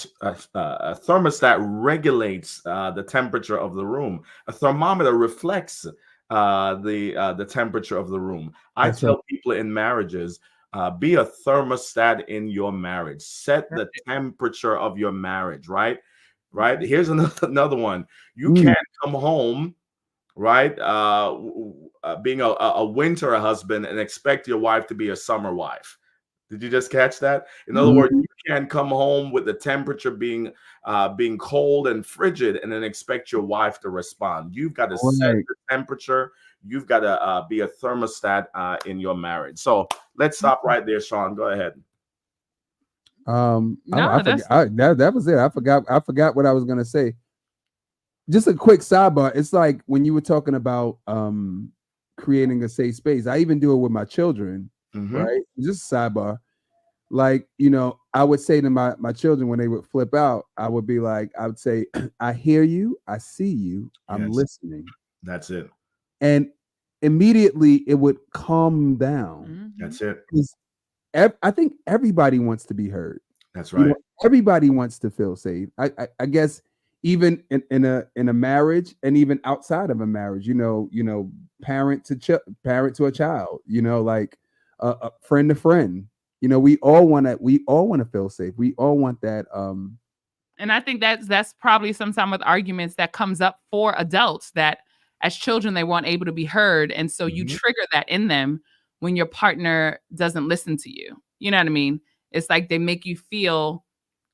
thermostat regulates the temperature of the room. A thermometer reflects the temperature of the room. I tell people in marriages, be a thermostat in your marriage. Set the temperature of your marriage, right? Right. Here's another one. You can't come home, right? Being a winter husband and expect your wife to be a summer wife. Did you just catch that? In other words, you can't come home with the temperature being cold and frigid and then expect your wife to respond. You've got to set the temperature. You've got to be a thermostat in your marriage. So let's stop right there, Sean. Go ahead. No, I forgot. That was it. I forgot what I was gonna say. Just a quick sidebar. It's like when you were talking about creating a safe space. I even do it with my children, right? Just a sidebar. Like, I would say to my children when they would flip out, I would say, I hear you, I see you, I'm listening. That's it. And immediately it would calm down. That's it. I think everybody wants to be heard. That's right. Everybody wants to feel safe. I guess even in a marriage and even outside of a marriage, parent to a child, like a friend to friend. We all want to feel safe. We all want that. And I think that's probably sometimes with arguments that comes up for adults that as children they weren't able to be heard, and so you trigger that in them when your partner doesn't listen to you. You know what I mean? It's like they make you feel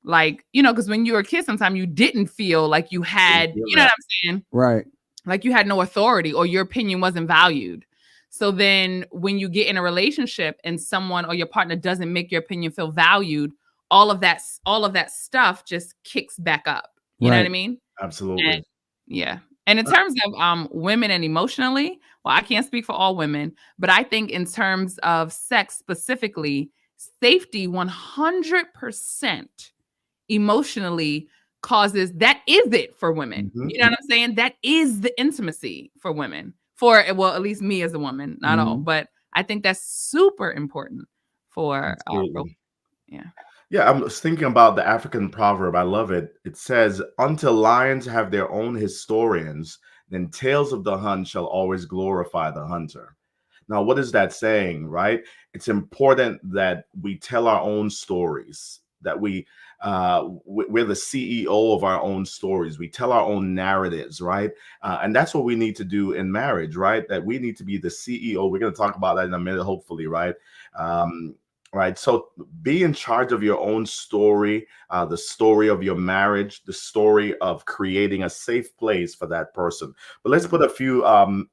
like, because when you were a kid, sometimes you didn't feel like you had, you know what I'm saying? Right. Like you had no authority or your opinion wasn't valued. So then when you get in a relationship and someone or your partner doesn't make your opinion feel valued, all of that stuff just kicks back up. You know what I mean? Absolutely. And in terms of women and emotionally, well, I can't speak for all women, but I think in terms of sex specifically, safety 100% emotionally causes, that is it for women. You know what I'm saying? That is the intimacy for women. Well, at least me as a woman, not all, but I think that's super important for Yeah, I'm thinking about the African proverb. I love it. It says, until lions have their own historians, then tales of the hunt shall always glorify the hunter. Now, what is that saying, right? It's important that we tell our own stories, that we're the CEO of our own stories. We tell our own narratives, right? And that's what we need to do in marriage, right? That we need to be the CEO. We're going to talk about that in a minute, hopefully, right? Right. So be in charge of your own story, the story of your marriage, the story of creating a safe place for that person. But let's put a few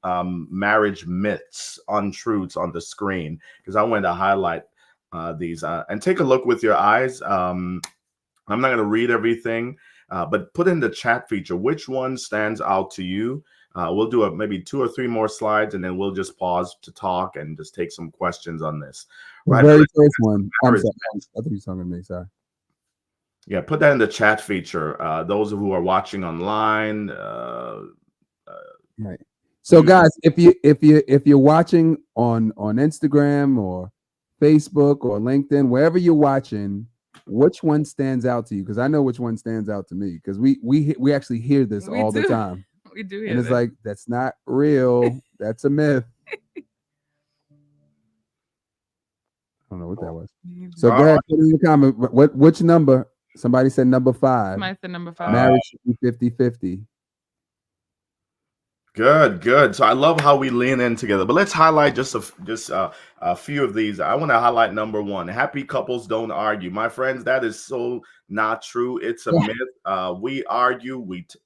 marriage myths, untruths on the screen, because I wanted to highlight these and take a look with your eyes. I'm not going to read everything, but put in the chat feature which one stands out to you. We'll do maybe 2 or 3 more slides, and then we'll just pause to talk and just take some questions on this. Right. The very first one. I'm sorry. I think you're talking to me. Sorry. Yeah, put that in the chat feature. Those who are watching online. Right. So, guys, if you're watching on Instagram or Facebook or LinkedIn, wherever you're watching, which one stands out to you? Because I know which one stands out to me. Because we actually hear this all the time. We do hear and it's like, that's not real. That's a myth. I don't know what that was. So go ahead, put in the comment. Which number? Somebody said number 5. Somebody said number 5. Marriage should be 50-50. Good, good. So I love how we lean in together. But let's highlight just a few of these. I want to highlight number one. Happy couples don't argue. My friends, that is so not true. It's a myth. We argue.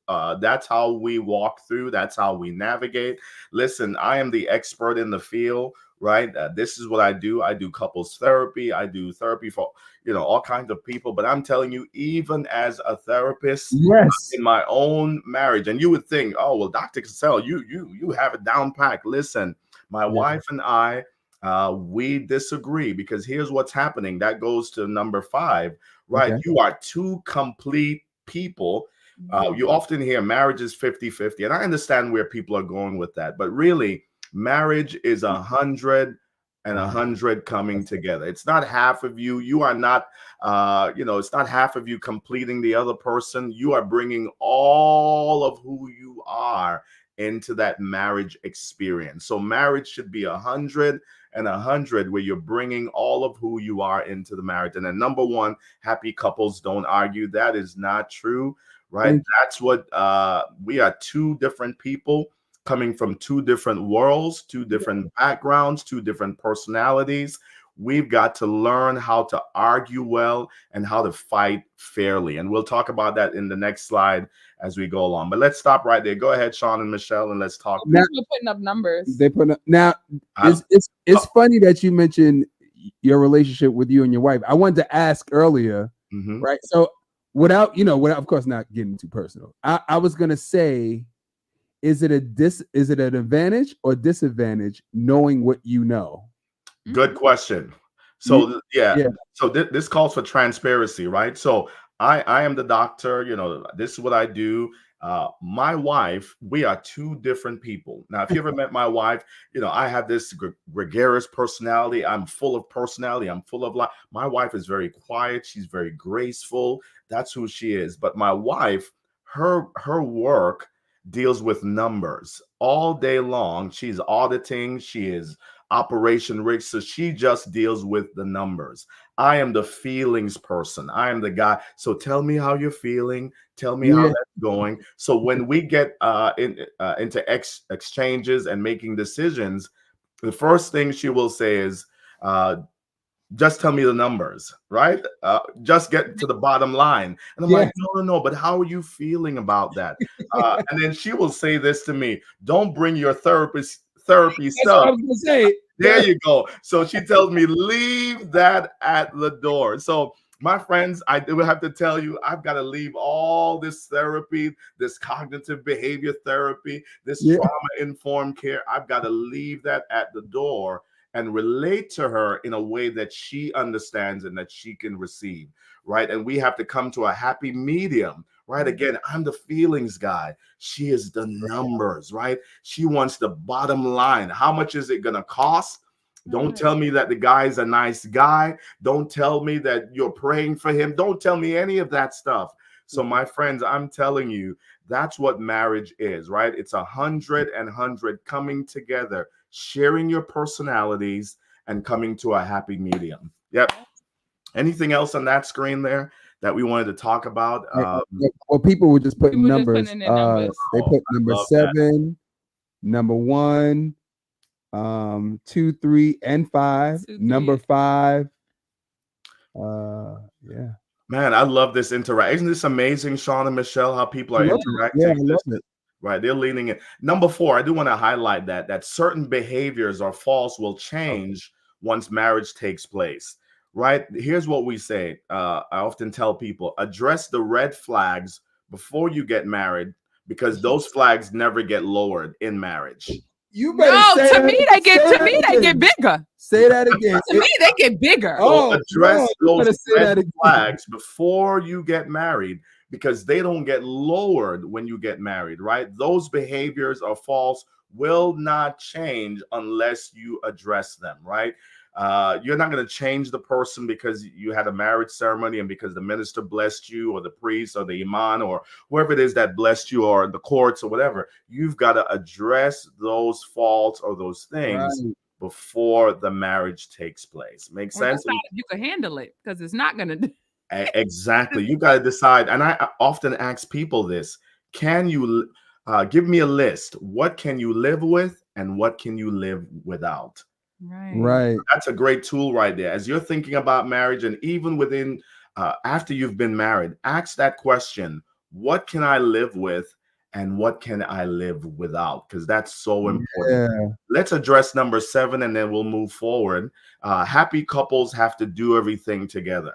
That's how we walk through. That's how we navigate. Listen, I am the expert in the field. Right. This is what I do. I do couples therapy. I do therapy for all kinds of people. But I'm telling you, even as a therapist, Yes. in my own marriage, and you would think, oh well, Dr. Cassell, you have it down packed. Listen, my wife and I, we disagree because here's what's happening. That goes to number five, right? Okay. You are two complete people. You often hear marriage is 50-50, and I understand where people are going with that, but really, marriage is 100 and 100 coming together. It's not half of you. You are not it's not half of you completing the other person. You are bringing all of who you are into that marriage experience. So marriage should be 100 and 100, where you're bringing all of who you are into the marriage. And then number one, happy couples don't argue. That is not true, right? That's what we are, two different people coming from two different worlds, two different backgrounds, two different personalities. We've got to learn how to argue well and how to fight fairly. And we'll talk about that in the next slide as we go along. But let's stop right there. Go ahead, Sean and Michelle, and let's talk. Now, we're putting up numbers. They put up, now. It's funny that you mentioned your relationship with you and your wife. I wanted to ask earlier, right? So without of course not getting too personal, I was gonna say, is it an advantage or disadvantage knowing what you know? Good question. So so this calls for transparency, right? So I am the doctor. This is what I do. My wife, we are two different people. Now, if you ever met my wife, I have this gregarious personality. I'm full of personality. I'm full of life. My wife is very quiet. She's very graceful. That's who she is. But my wife, her work deals with numbers all day long. She's auditing. She is operation risk. So she just deals with the numbers. I am the feelings person. I am the guy. So tell me how you're feeling. Tell me how that's going. So when we get into exchanges and making decisions, the first thing she will say is, just tell me the numbers, right? Just get to the bottom line. And I'm like, no, but how are you feeling about that? And then she will say this to me: don't bring your therapy That's stuff. what I was gonna say. There you go. So she tells me, leave that at the door. So my friends, I will have to tell you, I've got to leave all this therapy, this cognitive behavior therapy, this trauma-informed care. I've got to leave that at the door and relate to her in a way that she understands and that she can receive, right? And we have to come to a happy medium, right? Again, I'm the feelings guy. She is the numbers, right? She wants the bottom line. How much is it going to cost? Don't tell me that the guy's a nice guy. Don't tell me that you're praying for him. Don't tell me any of that stuff. So my friends, I'm telling you, that's what marriage is, right? It's 100 coming together, sharing your personalities and coming to a happy medium. Yep. Anything else on that screen there that we wanted to talk about? Well, people were just putting numbers. Numbers. They put number 7, number 1, 2, 3, and 5. 2, 3. Number 5. Yeah. Man, I love this interaction. Isn't this amazing, Sean and Michelle, how people are interacting? Yeah, I love it. Right, they're leaning in. Number 4, I do want to highlight that certain behaviors or faults will change once marriage takes place. Right, here's what we say. I often tell people, address the red flags before you get married, because those flags never get lowered in marriage. You better say to me they get bigger. Say that again. To me they get bigger. So address those red flags before you get married, because they don't get lowered when you get married, right? Those behaviors or faults will not change unless you address them, right? You're not going to change the person because you had a marriage ceremony and because the minister blessed you, or the priest or the imam or whoever it is that blessed you, or the courts or whatever. You've got to address those faults or those things before the marriage takes place. Make sense? You can handle it, because it's not going to. Exactly. You got to decide. And I often ask people this: can you Give me a list. What can you live with and what can you live without? Right. That's a great tool right there. As you're thinking about marriage, and even within after you've been married, ask that question: what can I live with and what can I live without? Because that's so important. Yeah. Let's address number 7 and then we'll move forward. Happy couples have to do everything together.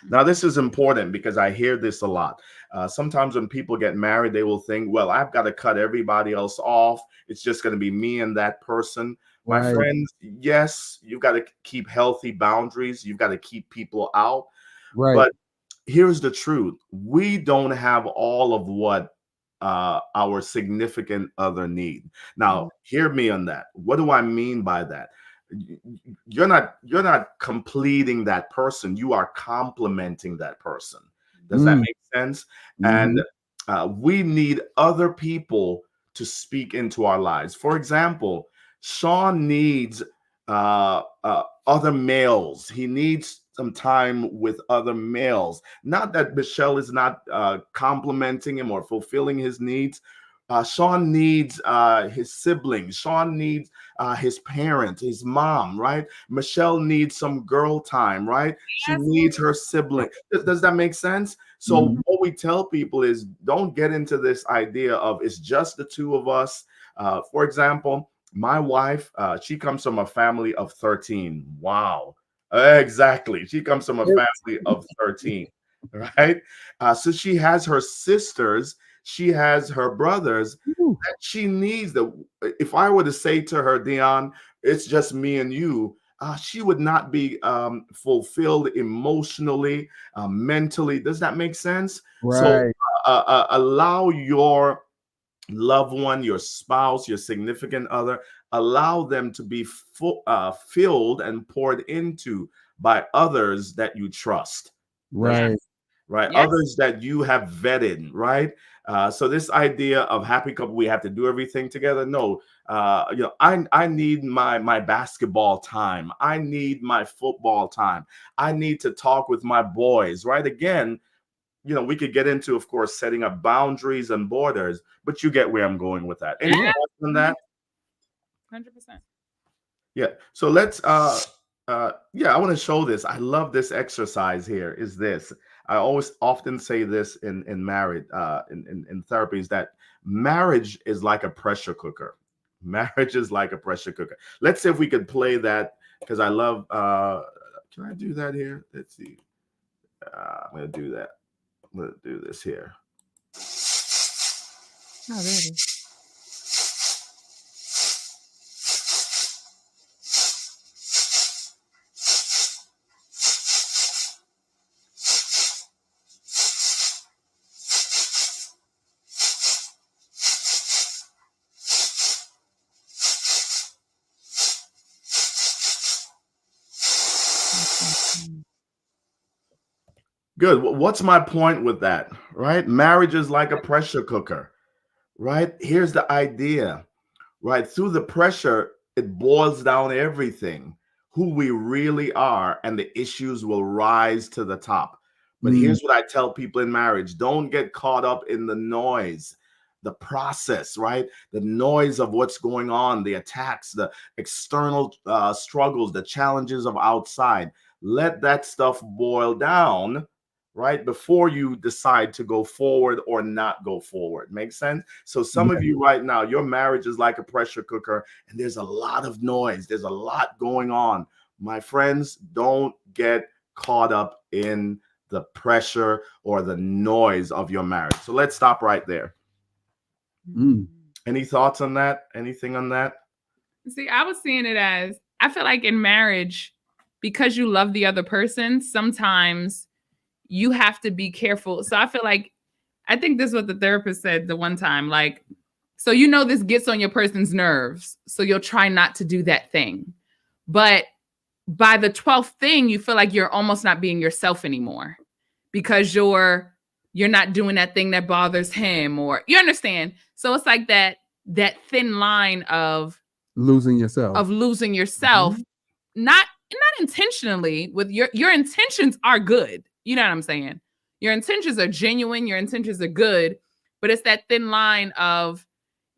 Now, this is important because I hear this a lot. Sometimes when people get married, they will think, well, I've got to cut everybody else off. It's just going to be me and that person. My Right. friends, yes, you've got to keep healthy boundaries. You've got to keep people out. Right. But here's the truth. We don't have all of what our significant other need. Now, hear me on that. What do I mean by that? You're not completing that person. You are complementing that person. Does that make sense? And we need other people to speak into our lives. For example, Sean needs other males. He needs some time with other males. Not that Michelle is not complimenting him or fulfilling his needs. Sean needs his siblings. Sean needs his parents, his mom, right? Michelle needs some girl time, right? She needs her sibling. Does that make sense? So what we tell people is don't get into this idea of it's just the two of us. For example, my wife, she comes from a family of 13. Wow. Exactly. She comes from a family of 13, right? So she has her sisters, she has her brothers that she needs. That if I were to say to her, Dion, it's just me and you, she would not be fulfilled emotionally, mentally. Does that make sense? So Right. allow your loved one, your spouse, your significant other, allow them to be filled and poured into by others that you trust. Right. Right. Yes. Others that you have vetted. Right. So this idea of happy couple, we have to do everything together. No, I need my basketball time. I need my football time. I need to talk with my boys. Right. Again, we could get into, of course, setting up boundaries and borders, but you get where I'm going with that. Any thoughts on that? 100%. Yeah. So let's I want to show this. I love this exercise here. Is this? I always often say this in marriage in therapy, is that marriage is like a pressure cooker. Marriage is like a pressure cooker. Let's see if we could play that, because I love can I do that here? Let's see. I'm gonna do that. I'm gonna do this here. Oh, there it is. Good. What's my point with that? Right? Marriage is like a pressure cooker. Right? Here's the idea. Right? Through the pressure, it boils down everything, who we really are, and the issues will rise to the top. But here's what I tell people in marriage: don't get caught up in the noise, the process, right? The noise of what's going on, the attacks, the external struggles, the challenges of outside. Let that stuff boil down, right, before you decide to go forward or not go forward. Make sense? So some of you right now, your marriage is like a pressure cooker and there's a lot of noise. There's a lot going on. My friends, don't get caught up in the pressure or the noise of your marriage. So let's stop right there. Any thoughts on that? Anything on that? See, I was seeing it as, I feel like in marriage, because you love the other person, sometimes you have to be careful. So I feel like, I think this is what the therapist said the one time, like, so this gets on your person's nerves, so you'll try not to do that thing. But by the 12th thing, you feel like you're almost not being yourself anymore, because you're not doing that thing that bothers him, or you understand. So it's like that thin line of losing yourself, not intentionally. With your intentions are good. You know what I'm saying? Your intentions are genuine, your intentions are good, but it's that thin line of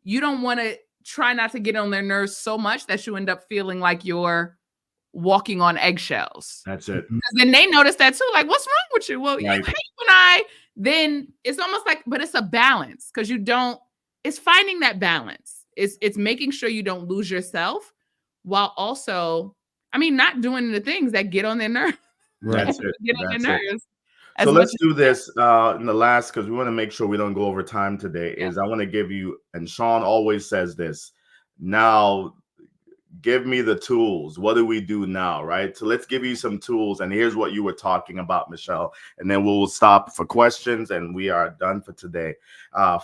you don't want to try not to get on their nerves so much that you end up feeling like you're walking on eggshells. That's it. Because then they notice that too. Like, what's wrong with you? Well, you hate when then it's almost like, but it's a balance because it's finding that balance. It's making sure you don't lose yourself while also, not doing the things that get on their nerves. That's it. Get on their nerves. So let's do this in the last, because we want to make sure we don't go over time today, is I want to give you, and Sean always says this, now give me the tools. What do we do now, right? So let's give you some tools, and here's what you were talking about, Michelle, and then we'll stop for questions, and we are done for today.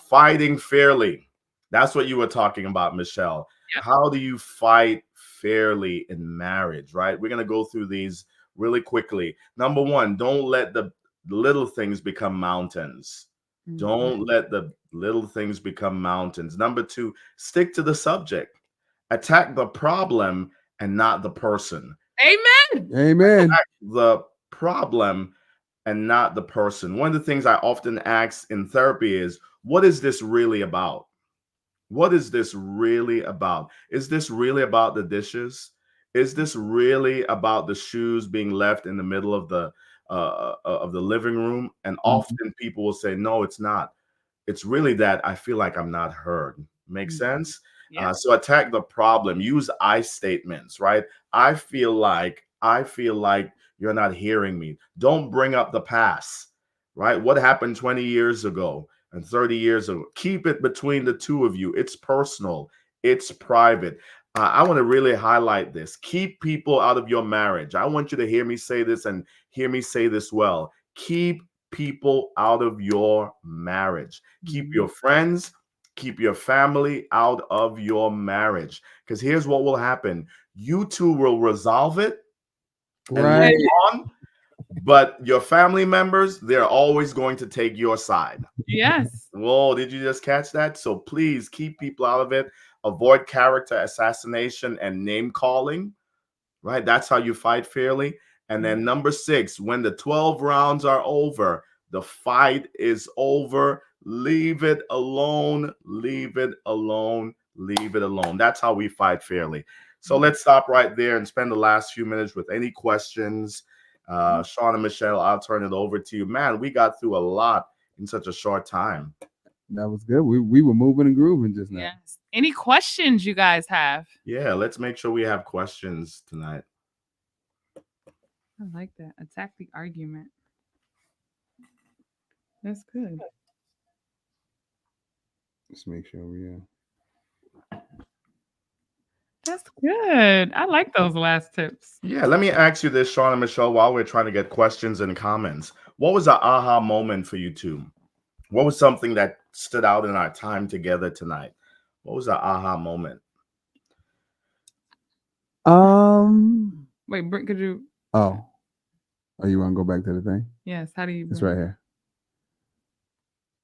Fighting fairly. That's what you were talking about, Michelle. Yep. How do you fight fairly in marriage, right? We're going to go through these really quickly. Number one, don't let the little things become mountains. Don't let the little things become mountains. Number two, stick to the subject. Attack the problem and not the person. Amen. Attack the problem and not the person. One of the things I often ask in therapy is, what is this really about? What is this really about? Is this really about the dishes? Is this really about the shoes being left in the middle of the living room? And often people will say, no, it's not. It's really that I feel like I'm not heard. Makes sense? Yeah. So attack the problem. Use I statements, right? I feel like you're not hearing me. Don't bring up the past, right? What happened 20 years ago and 30 years ago? Keep it between the two of you. It's personal. It's private. I want to really highlight this. Keep people out of your marriage. I want you to hear me say this and hear me say this well. Keep people out of your marriage. Keep your friends, keep your family out of your marriage. Because here's what will happen. You two will resolve it. Right. But your family members, they're always going to take your side. Yes. Whoa, did you just catch that? So please keep people out of it. Avoid character assassination and name calling, right? That's how you fight fairly. And then number 6, when the 12 rounds are over, the fight is over. Leave it alone. Leave it alone. Leave it alone. That's how we fight fairly. So let's stop right there and spend the last few minutes with any questions. Sean and Michelle, I'll turn it over to you. Man, we got through a lot in such a short time. That was good. We were moving and grooving just now. Yes. Any questions you guys have? Yeah, let's make sure we have questions tonight. I like that. Attack the argument. That's good. Let's make sure we That's good. I like those last tips. Yeah, let me ask you this, Sean and Michelle, while we're trying to get questions and comments. What was the aha moment for you two? What was something that stood out in our time together tonight? What was the aha moment? Wait, Brent, could you? Oh, you want to go back to the thing? Yes. How do you? It's right here.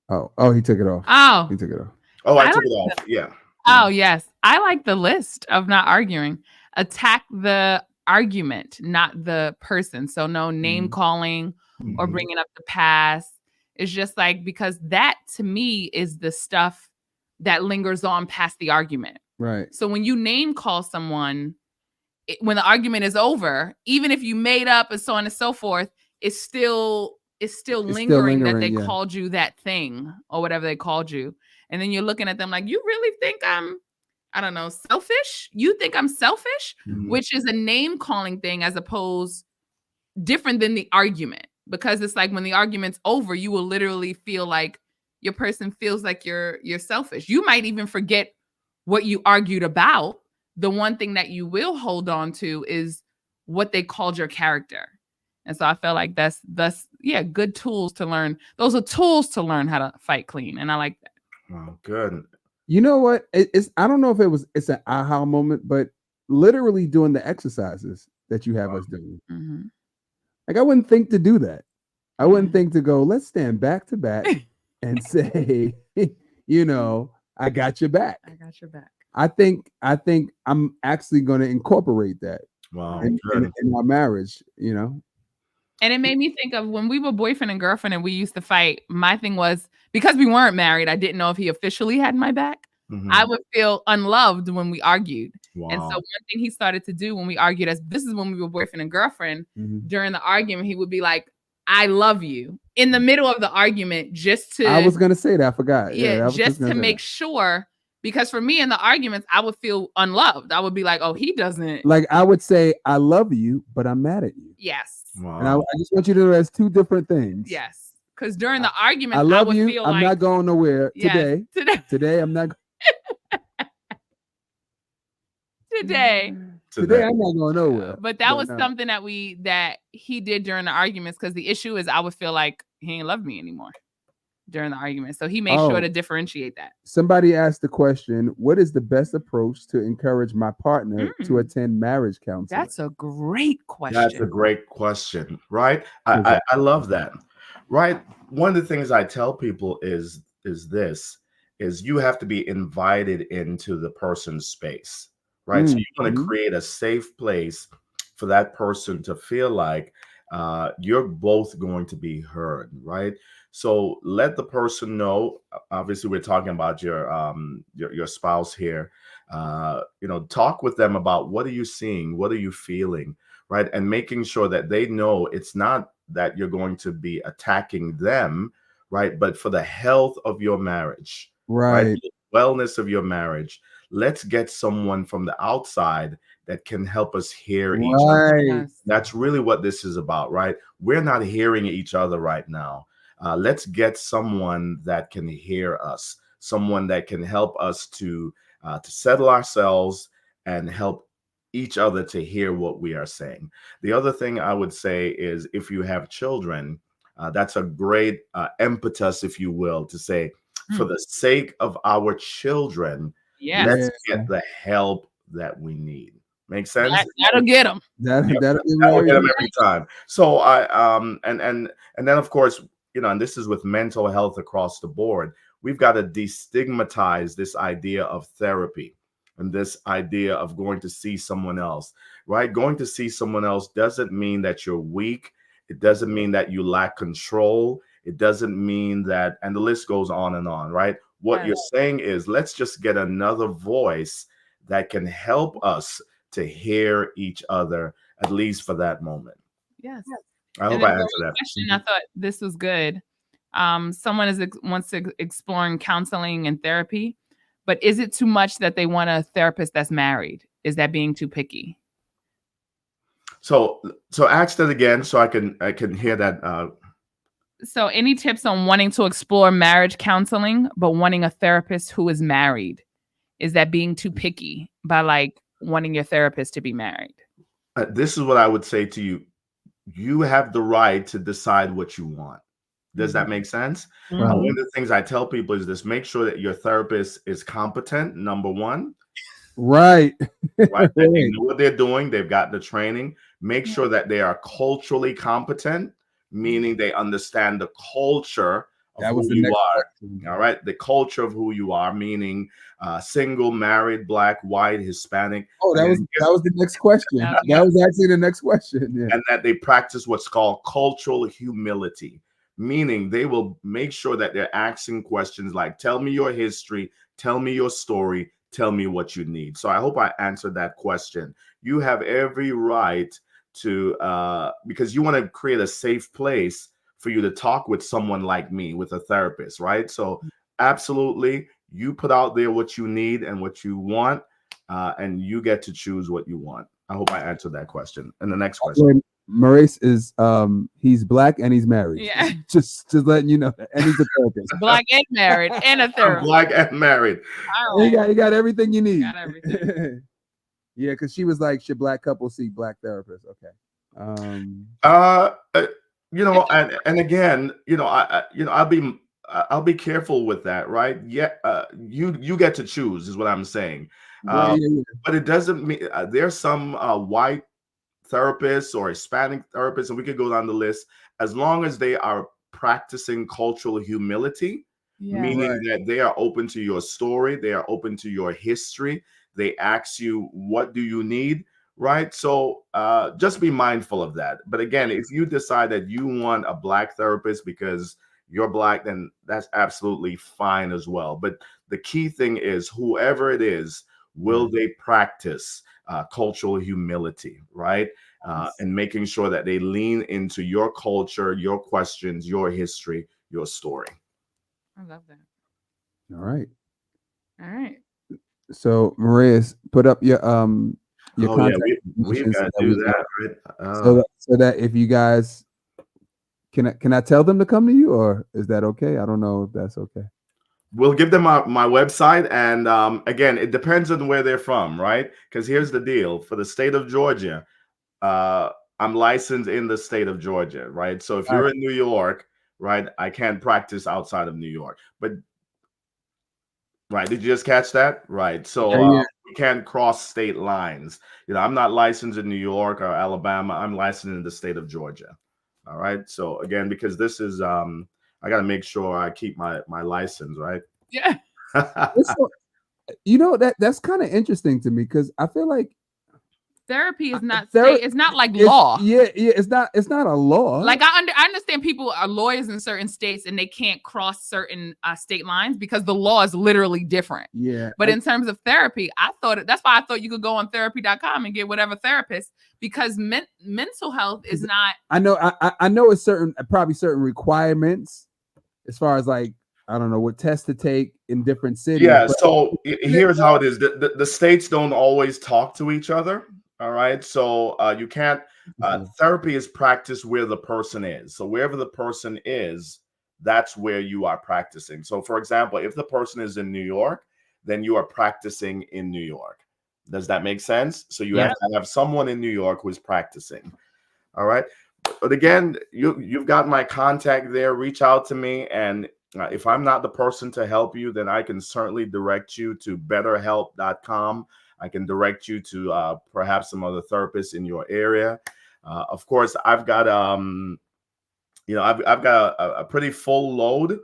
Oh, he took it off. Oh, he took it off. Oh, I took it off. Yeah. Oh, yes. I like the list of not arguing. Attack the argument, not the person. So no name calling or bringing up the past. It's just like, because that to me is the stuff that lingers on past the argument. Right. So when you name call someone, when the argument is over, even if you made up and so on and so forth, it's still lingering that they called you that thing or whatever they called you. And then you're looking at them like, you really think I'm, I don't know, selfish? You think I'm selfish? Which is a name calling thing as opposed different than the argument. Because it's like when the argument's over, you will literally feel like your person feels like you're selfish. You might even forget what you argued about. The one thing that you will hold on to is what they called your character. And so I felt like that's good tools to learn. Those are tools to learn how to fight clean. And I like that. Oh, good. You know what? I don't know if it's an aha moment, but literally doing the exercises that you have us doing. Like, I wouldn't think to do that. I wouldn't think to go, let's stand back to back and say, I got your back. I got your back. I think I'm actually going to incorporate that. Wow. In our marriage, And it made me think of when we were boyfriend and girlfriend and we used to fight. My thing was, because we weren't married, I didn't know if he officially had my back. I would feel unloved when we argued. And so Wow. one thing he started to do when we argued, as this is when we were boyfriend and girlfriend, during the argument, he would be like, I love you in the middle of the argument, just to I was gonna say that. I forgot. yeah, I was just gonna to say make that. sure, because for me in the arguments, I would feel unloved. I would be like, oh, he doesn't. Like I would say, I love you, but I'm mad at you. Yes. And I just want you to know that's two different things. Yes. Because during the arguments, I love would you. feel I'm like, not going nowhere yes, today. Today I'm not. today. Today I'm not going nowhere. But that was something that he did during the arguments, because the issue is I would feel like he ain't love me anymore during the argument. So he made sure to differentiate that. Somebody asked the question, what is the best approach to encourage my partner to attend marriage counseling? That's a great question. That's a great question, right? I love that. Right. One of the things I tell people is you have to be invited into the person's space, right? So you want to create a safe place for that person to feel like you're both going to be heard, right? So let the person know. Obviously, we're talking about your spouse here. Talk with them about, what are you seeing, what are you feeling, right? And making sure that they know it's not that you're going to be attacking them, right? But for the health of your marriage, right? The wellness of your marriage. Let's get someone from the outside that can help us hear each other. Yes. That's really what this is about, right? We're not hearing each other right now. Let's get someone that can hear us, someone that can help us to settle ourselves and help each other to hear what we are saying. The other thing I would say is, if you have children, that's a great impetus, if you will, to say, for the sake of our children, let's get the help that we need. Make sense? That'll get them. That'll get them every time. So and then of course, and this is with mental health across the board, we've got to destigmatize this idea of therapy and this idea of going to see someone else, right? Going to see someone else doesn't mean that you're weak. It doesn't mean that you lack control. It doesn't mean that, and the list goes on, right? What you're saying is, let's just get another voice that can help us to hear each other, at least for that moment. Yes. I hope I answered that question. I thought this was good. Someone wants to exploring counseling and therapy, but is it too much that they want a therapist that's married? Is that being too picky? So ask that again, so I can hear that. So any tips on wanting to explore marriage counseling, but wanting a therapist who is married? Is that being too picky by like wanting your therapist to be married? This is what I would say to you. You have the right to decide what you want. Does that make sense? One of the things I tell people is this: make sure that your therapist is competent, number one. Right. Right. They know what they're doing. They've got the training. Make sure that they are culturally competent, meaning they understand the culture of who you are. All right. The culture of who you are, meaning single, married, black, white, Hispanic. Oh, that was the next question. That was actually the next question. Yeah. And that they practice what's called cultural humility, meaning they will make sure that they're asking questions like, tell me your history, tell me your story, tell me what you need. So I hope I answered that question. You have every right to, because you want to create a safe place for you to talk with someone like me, with a therapist, right? So absolutely, you put out there what you need and what you want, and you get to choose what you want. I hope I answered that question. And the next question. Maurice is he's black and he's married. Yeah. Just letting you know. And he's a therapist. Black and married and a therapist. Black and married. You got everything you need. Got everything. Yeah, because she was like, should black couples see black therapists? Okay. And again, I'll be careful with that, right? Yeah, you get to choose, is what I'm saying. But it doesn't mean there's some white therapists or Hispanic therapists, and we could go down the list, as long as they are practicing cultural humility, meaning that they are open to your story, they are open to your history. They ask you, what do you need? Right. So just be mindful of that. But again, if you decide that you want a black therapist because you're Black, then that's absolutely fine as well. But the key thing is, whoever it is, will they practice cultural humility, right? And making sure that they lean into your culture, your questions, your history, your story. I love that. All right. All right. So Maria, put up your Oh yeah, contact we've information got so to that do we can, that, right? so that if you guys can I tell them to come to you, or is that okay? I don't know if that's okay. We'll give them my website, and again, it depends on where they're from, right? Because here's the deal: for the state of Georgia, uh, I'm licensed in the state of Georgia, right? So if All right. you're in New York, right, I can't practice outside of New York. But right, did you just catch that? Right. So Yeah. we can't cross state lines. I'm not licensed in New York or Alabama. I'm licensed in the state of Georgia. All right. So again, because this is I got to make sure I keep my license, right? Yeah. So, that's kind of interesting to me, because I feel like Therapy is not state. It's not like law. Yeah, it's not a law. Like I understand people are lawyers in certain states and they can't cross certain state lines because the law is literally different. Yeah. But in terms of therapy, that's why I thought you could go on therapy.com and get whatever therapist, because mental health is not. I know it's probably certain requirements as far as, like, I don't know what tests to take in different cities. Yeah. So here's how it is. The states don't always talk to each other. All right. So you can't. Therapy is practiced where the person is. So wherever the person is, that's where you are practicing. So, for example, if the person is in New York, then you are practicing in New York. Does that make sense? So you have to have someone in New York who is practicing. All right. But again, you've got my contact there. Reach out to me, and if I'm not the person to help you, then I can certainly direct you to betterhelp.com. I can direct you to perhaps some other therapists in your area. Of course, I've got I've got a pretty full load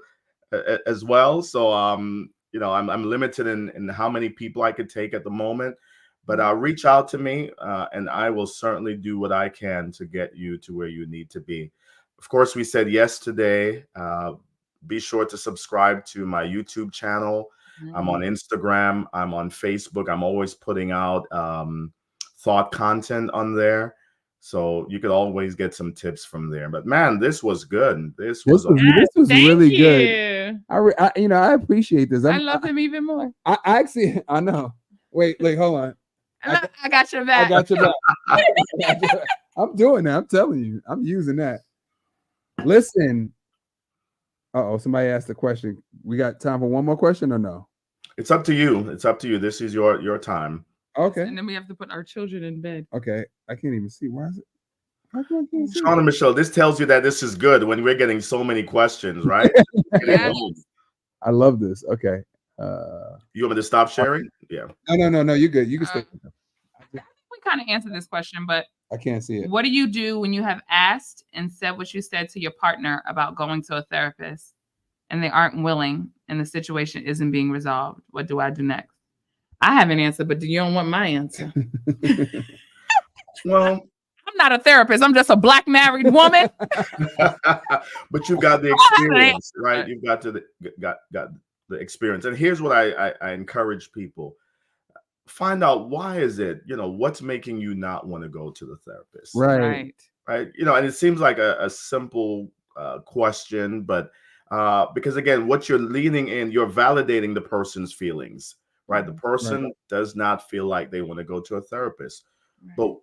as well. So I'm limited in how many people I could take at the moment. But reach out to me, and I will certainly do what I can to get you to where you need to be. Of course, we said yes today. Be sure to subscribe to my YouTube channel. I'm on Instagram. I'm on Facebook. I'm always putting out thought content on there. So you could always get some tips from there. But man, this was good. This was really good. I appreciate this. I love him even more. I actually, I know. Wait, hold on. I got your back. I got your back. I'm doing that. I'm telling you. I'm using that. Listen. Somebody asked a question. We got time for one more question or no? It's up to you. It's up to you. This is your time. Okay. And then we have to put our children in bed. Okay. I can't even see. Why is it? Sean and Michelle, this tells you that this is good when we're getting so many questions, right? Yes. I love this. Okay. You want me to stop sharing? Yeah. No. You're good. You can stay. We kind of answered this question, but I can't see it. What do you do when you have asked and said what you said to your partner about going to a therapist and they aren't willing and the situation isn't being resolved? What do I do next? I have an answer, but you don't want my answer. Well, I'm not a therapist. I'm just a Black married woman. But you've got the experience, right? You've got the experience. And here's what I encourage people. Find out why is it, what's making you not want to go to the therapist. Right. And it seems like a simple question, but because again, what you're leaning in, you're validating the person's feelings, right? The person does not feel like they want to go to a therapist. But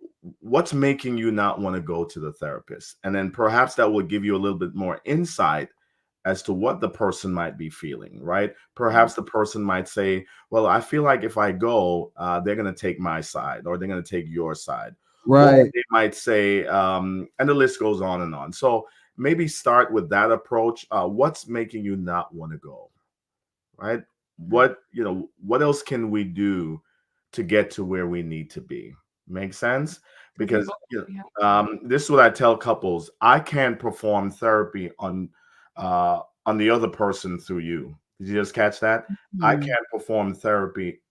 what's making you not want to go to the therapist? And then perhaps that will give you a little bit more insight as to what the person might be feeling, right? Perhaps the person might say, well, I feel like if I go, they're going to take my side or they're going to take your side. Right. Or they might say, and the list goes on and on. So maybe start with that approach. What's making you not want to go, right? What else can we do to get to where we need to be? Make sense? Because this is what I tell couples. I can't perform therapy on the other person through you. Did you just catch that? I can't perform therapy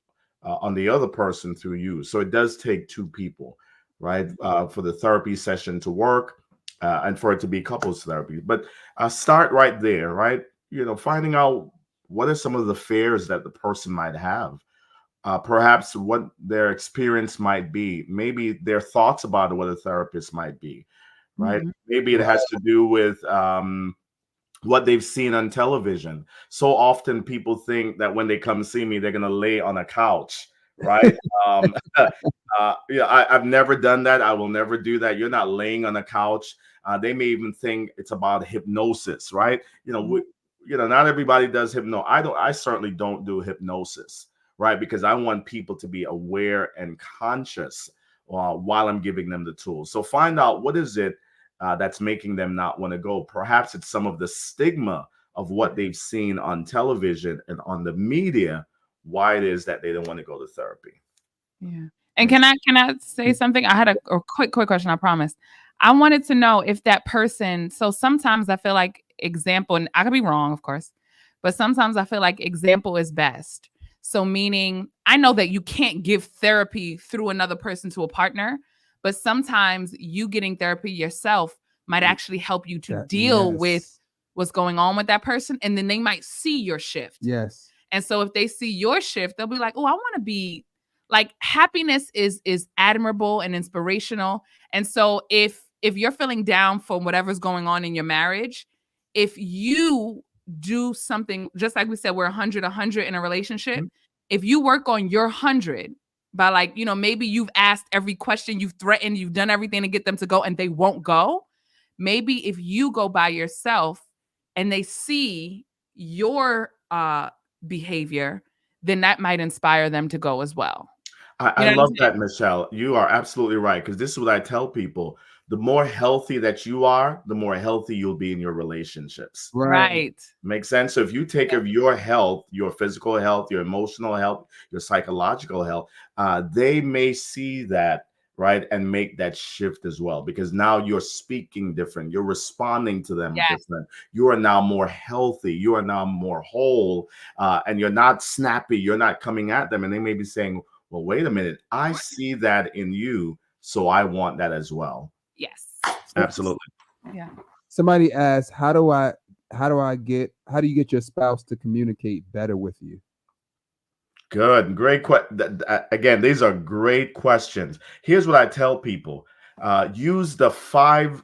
on the other person through you. So it does take two people, right? For the therapy session to work, and for it to be couples therapy. But start right there, right? Finding out what are some of the fears that the person might have. Perhaps what their experience might be, maybe their thoughts about what a therapist might be, right? Mhm. Maybe it has to do with what they've seen on television. So often people think that when they come see me, they're going to lay on a couch, right? um, I've never done that. I will never do that. You're not laying on a couch. They may even think it's about hypnosis, right? Not everybody does hypno. I certainly don't do hypnosis, right? Because I want people to be aware and conscious while I'm giving them the tools. So find out what is it that's making them not want to go. Perhaps it's some of the stigma of what they've seen on television and on the media, why it is that they don't want to go to therapy. Yeah. And can I say something? I had a quick question, I promise. I wanted to know if that person, so sometimes I feel like example, and I could be wrong, of course, but sometimes I feel like example is best. So meaning I know that you can't give therapy through another person to a partner, but sometimes you getting therapy yourself might actually help you to deal with what's going on with that person. And then they might see your shift. Yes. And so if they see your shift, they'll be like, oh, I want to be like, happiness is admirable and inspirational. And so if you're feeling down for whatever's going on in your marriage, if you do something, just like we said, we're 100 in a relationship. Mm-hmm. If you work on your 100 by like, maybe you've asked every question, you've threatened, you've done everything to get them to go and they won't go. Maybe if you go by yourself and they see your behavior, then that might inspire them to go as well. I love that, Michelle. You are absolutely right. Because this is what I tell people. The more healthy that you are, the more healthy you'll be in your relationships. Right. Makes sense. So if you take care of your health, your physical health, your emotional health, your psychological health, they may see that, right, and make that shift as well. Because now you're speaking different. You're responding to them different. You are now more healthy. You are now more whole. And you're not snappy. You're not coming at them. And they may be saying, well, wait a minute. I see that in you, so I want that as well. Yes, absolutely. Yeah. Somebody asked, how do you get your spouse to communicate better with you? Good, great question. Again, these are great questions. Here's what I tell people: use the five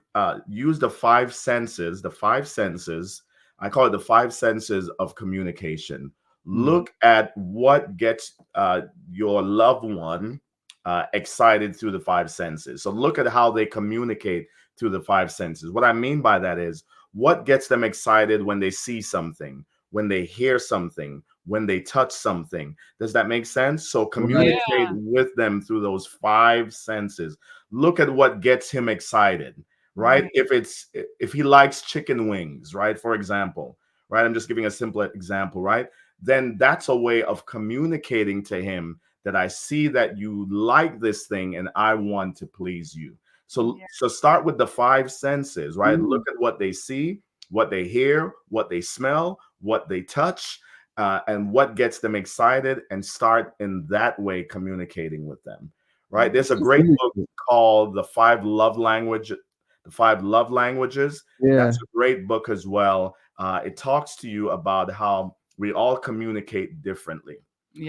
senses. The five senses. I call it the five senses of communication. Look at what gets your loved one excited through the five senses. So look at how they communicate through the five senses. What I mean by that is what gets them excited when they see something, when they hear something, when they touch something. Does that make sense? So communicate with them through those five senses. Look at what gets him excited, right? If he likes chicken wings, right? For example, right? I'm just giving a simple example, right? Then that's a way of communicating to him that I see that you like this thing and I want to please you. So start with the five senses, right? Look at what they see, what they hear, what they smell, what they touch, and what gets them excited, and start in that way communicating with them, right? There's a great book called The Five Love Languages. That's a great book as well. It talks to you about how we all communicate differently.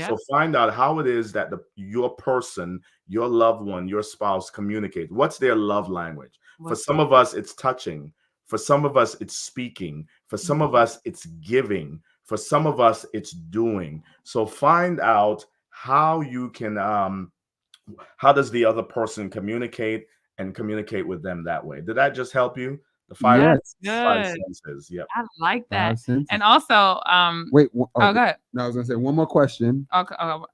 So find out how it is that your person, your loved one, your spouse communicates. What's their love language? For some of us, it's touching. For some of us, it's speaking. For some of us, it's giving. For some of us, it's doing. So find out how you can, how does the other person communicate, and communicate with them that way. Did that just help you? The five senses. Yep. I like that. And also, wait. go ahead. No, I was gonna say one more question. Okay. Oh,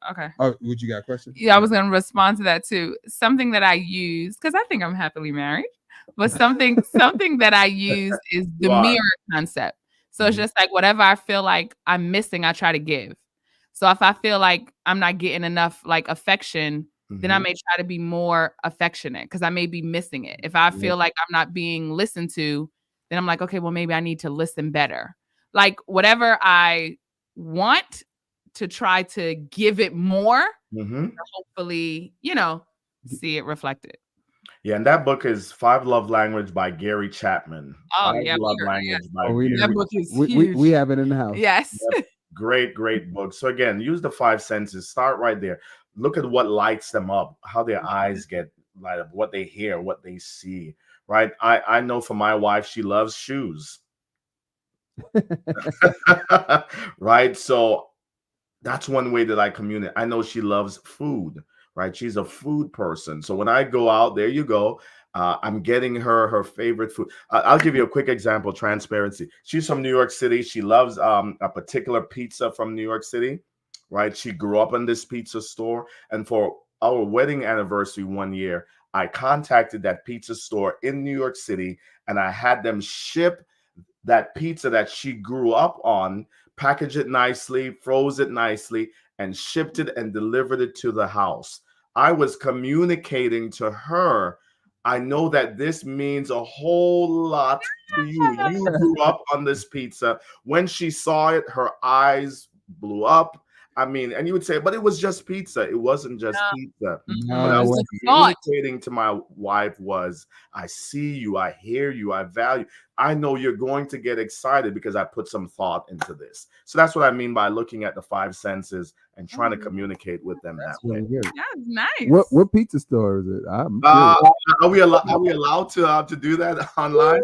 what you got a question? Yeah, I was gonna respond to that too. Something that I use, because I think I'm happily married, but something that I use is the mirror concept. So it's just like whatever I feel like I'm missing, I try to give. So if I feel like I'm not getting enough like affection, then I may try to be more affectionate because I may be missing it. If I feel like I'm not being listened to, then I'm like, okay, well, maybe I need to listen better. Like whatever I want to try to give it more, hopefully, see it reflected. Yeah, and that book is Five Love Language by Gary Chapman. Oh Five yeah, Love yeah. Language by Oh, That Gary. book is we huge. have it in the house. Yes. Yep. Great, great book. So again, use the five senses. Start right there. Look at what lights them up, how their eyes get light up, what they hear, what they see. Right. I know for my wife, she loves shoes. Right. So that's one way that I communicate. I know she loves food, right? She's a food person. So when I go out, there you go. I'm getting her favorite food. I'll give you a quick example. Transparency. She's from New York City. She loves a particular pizza from New York City, right? She grew up in this pizza store, and for our wedding anniversary one year, I contacted that pizza store in New York City, and I had them ship that pizza that she grew up on, packaged it nicely, froze it nicely, and shipped it and delivered it to the house. I was communicating to her, I know that this means a whole lot to you. You grew up on this pizza. When she saw it, her eyes blew up. I mean, and you would say, but it was just pizza. It wasn't just pizza. What I No, It's was a thought. communicating to my wife was, I see you, I hear you, I value. I know you're going to get excited because I put some thought into this. So that's what I mean by looking at the five senses and trying to communicate with them that that's way. really good. That's nice. What pizza store is it? I'm Uh, curious. are we allowed to do that online?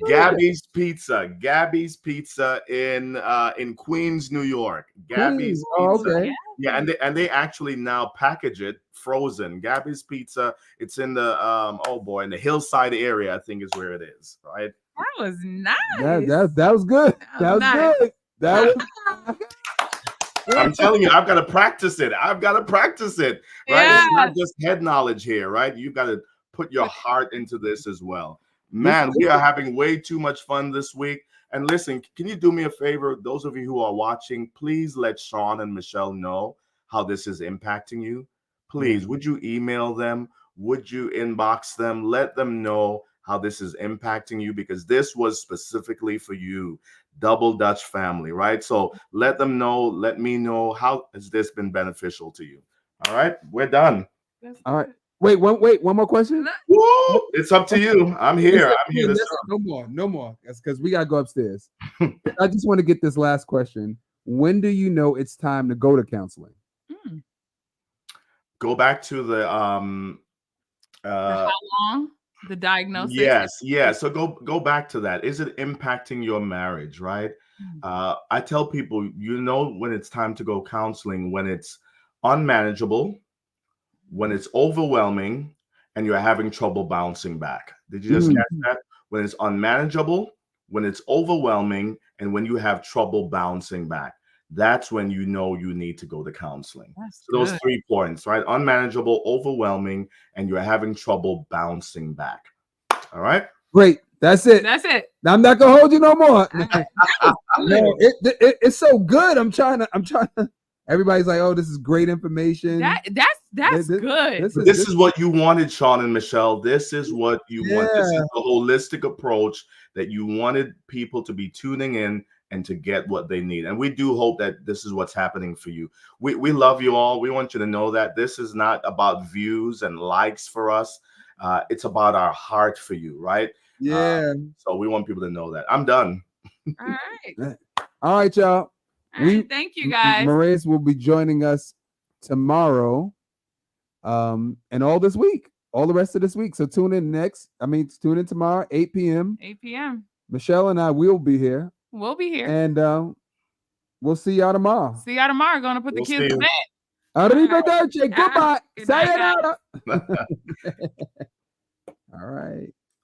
Gabby's Pizza, Gabby's Pizza in Queens, New York. Queens. Gabby's Oh, Pizza. okay. Yeah, and they actually now package it frozen. Gabby's Pizza. It's in the oh boy, in the Hillside area, I think is where it is, right? That was nice. That was good. That was nice. good. That was I'm telling you, I've got to practice it. I've got to practice it, right? Yeah. It's not just head knowledge here, right? You've got to put your heart into this as well. Man, This- we are having way too much fun this week. And listen, can you do me a favor? Those of you who are watching, please let Sean and Michelle know how this is impacting you. Please, would you email them? Would you inbox them? Let them know how this is impacting you because this was specifically for you. Double Dutch family, right? So let them know, let me know how has this been beneficial to you. All right, we're done. All right. Wait, one more question. Woo! It's up to you. I'm here. I'm here to Listen, serve. no more. That's because we gotta go upstairs. I just want to get this last question. When do you know it's time to go to counseling? Go back to the How long? The diagnosis. yes. So go back to that. Is it impacting your marriage, right? I tell people, you know, when it's time to go counseling, when it's unmanageable, when it's overwhelming, and you're having trouble bouncing back. Did you just catch that? When it's unmanageable, when it's overwhelming, and when you have trouble bouncing back. That's when you know you need to go to counseling. That's So those good. 3 points, right? Unmanageable, overwhelming, and you're having trouble bouncing back. All right. Great. That's it. That's it. I'm not gonna hold you no more. No, it's so good. I'm trying to. Everybody's like, "Oh, this is great information." That's good. This is what you wanted, Sean and Michelle. This is what you want. This is the holistic approach that you wanted people to be tuning in and to get what they need. And we do hope that this is what's happening for you. We love you all. We want you to know that this is not about views and likes for us. It's about our heart for you, right? Yeah. So we want people to know that. I'm done. All right. All right, y'all. All right. Thank you, guys. Marius will be joining us tomorrow, and all this week, all the rest of this week. So tune in tomorrow, 8 p.m. 8 p.m. Michelle and I will be here. We'll be here. And we'll see y'all tomorrow. See y'all tomorrow. Gonna put the kids to bed. Arrivederci. Goodbye. Good night, Sayonara.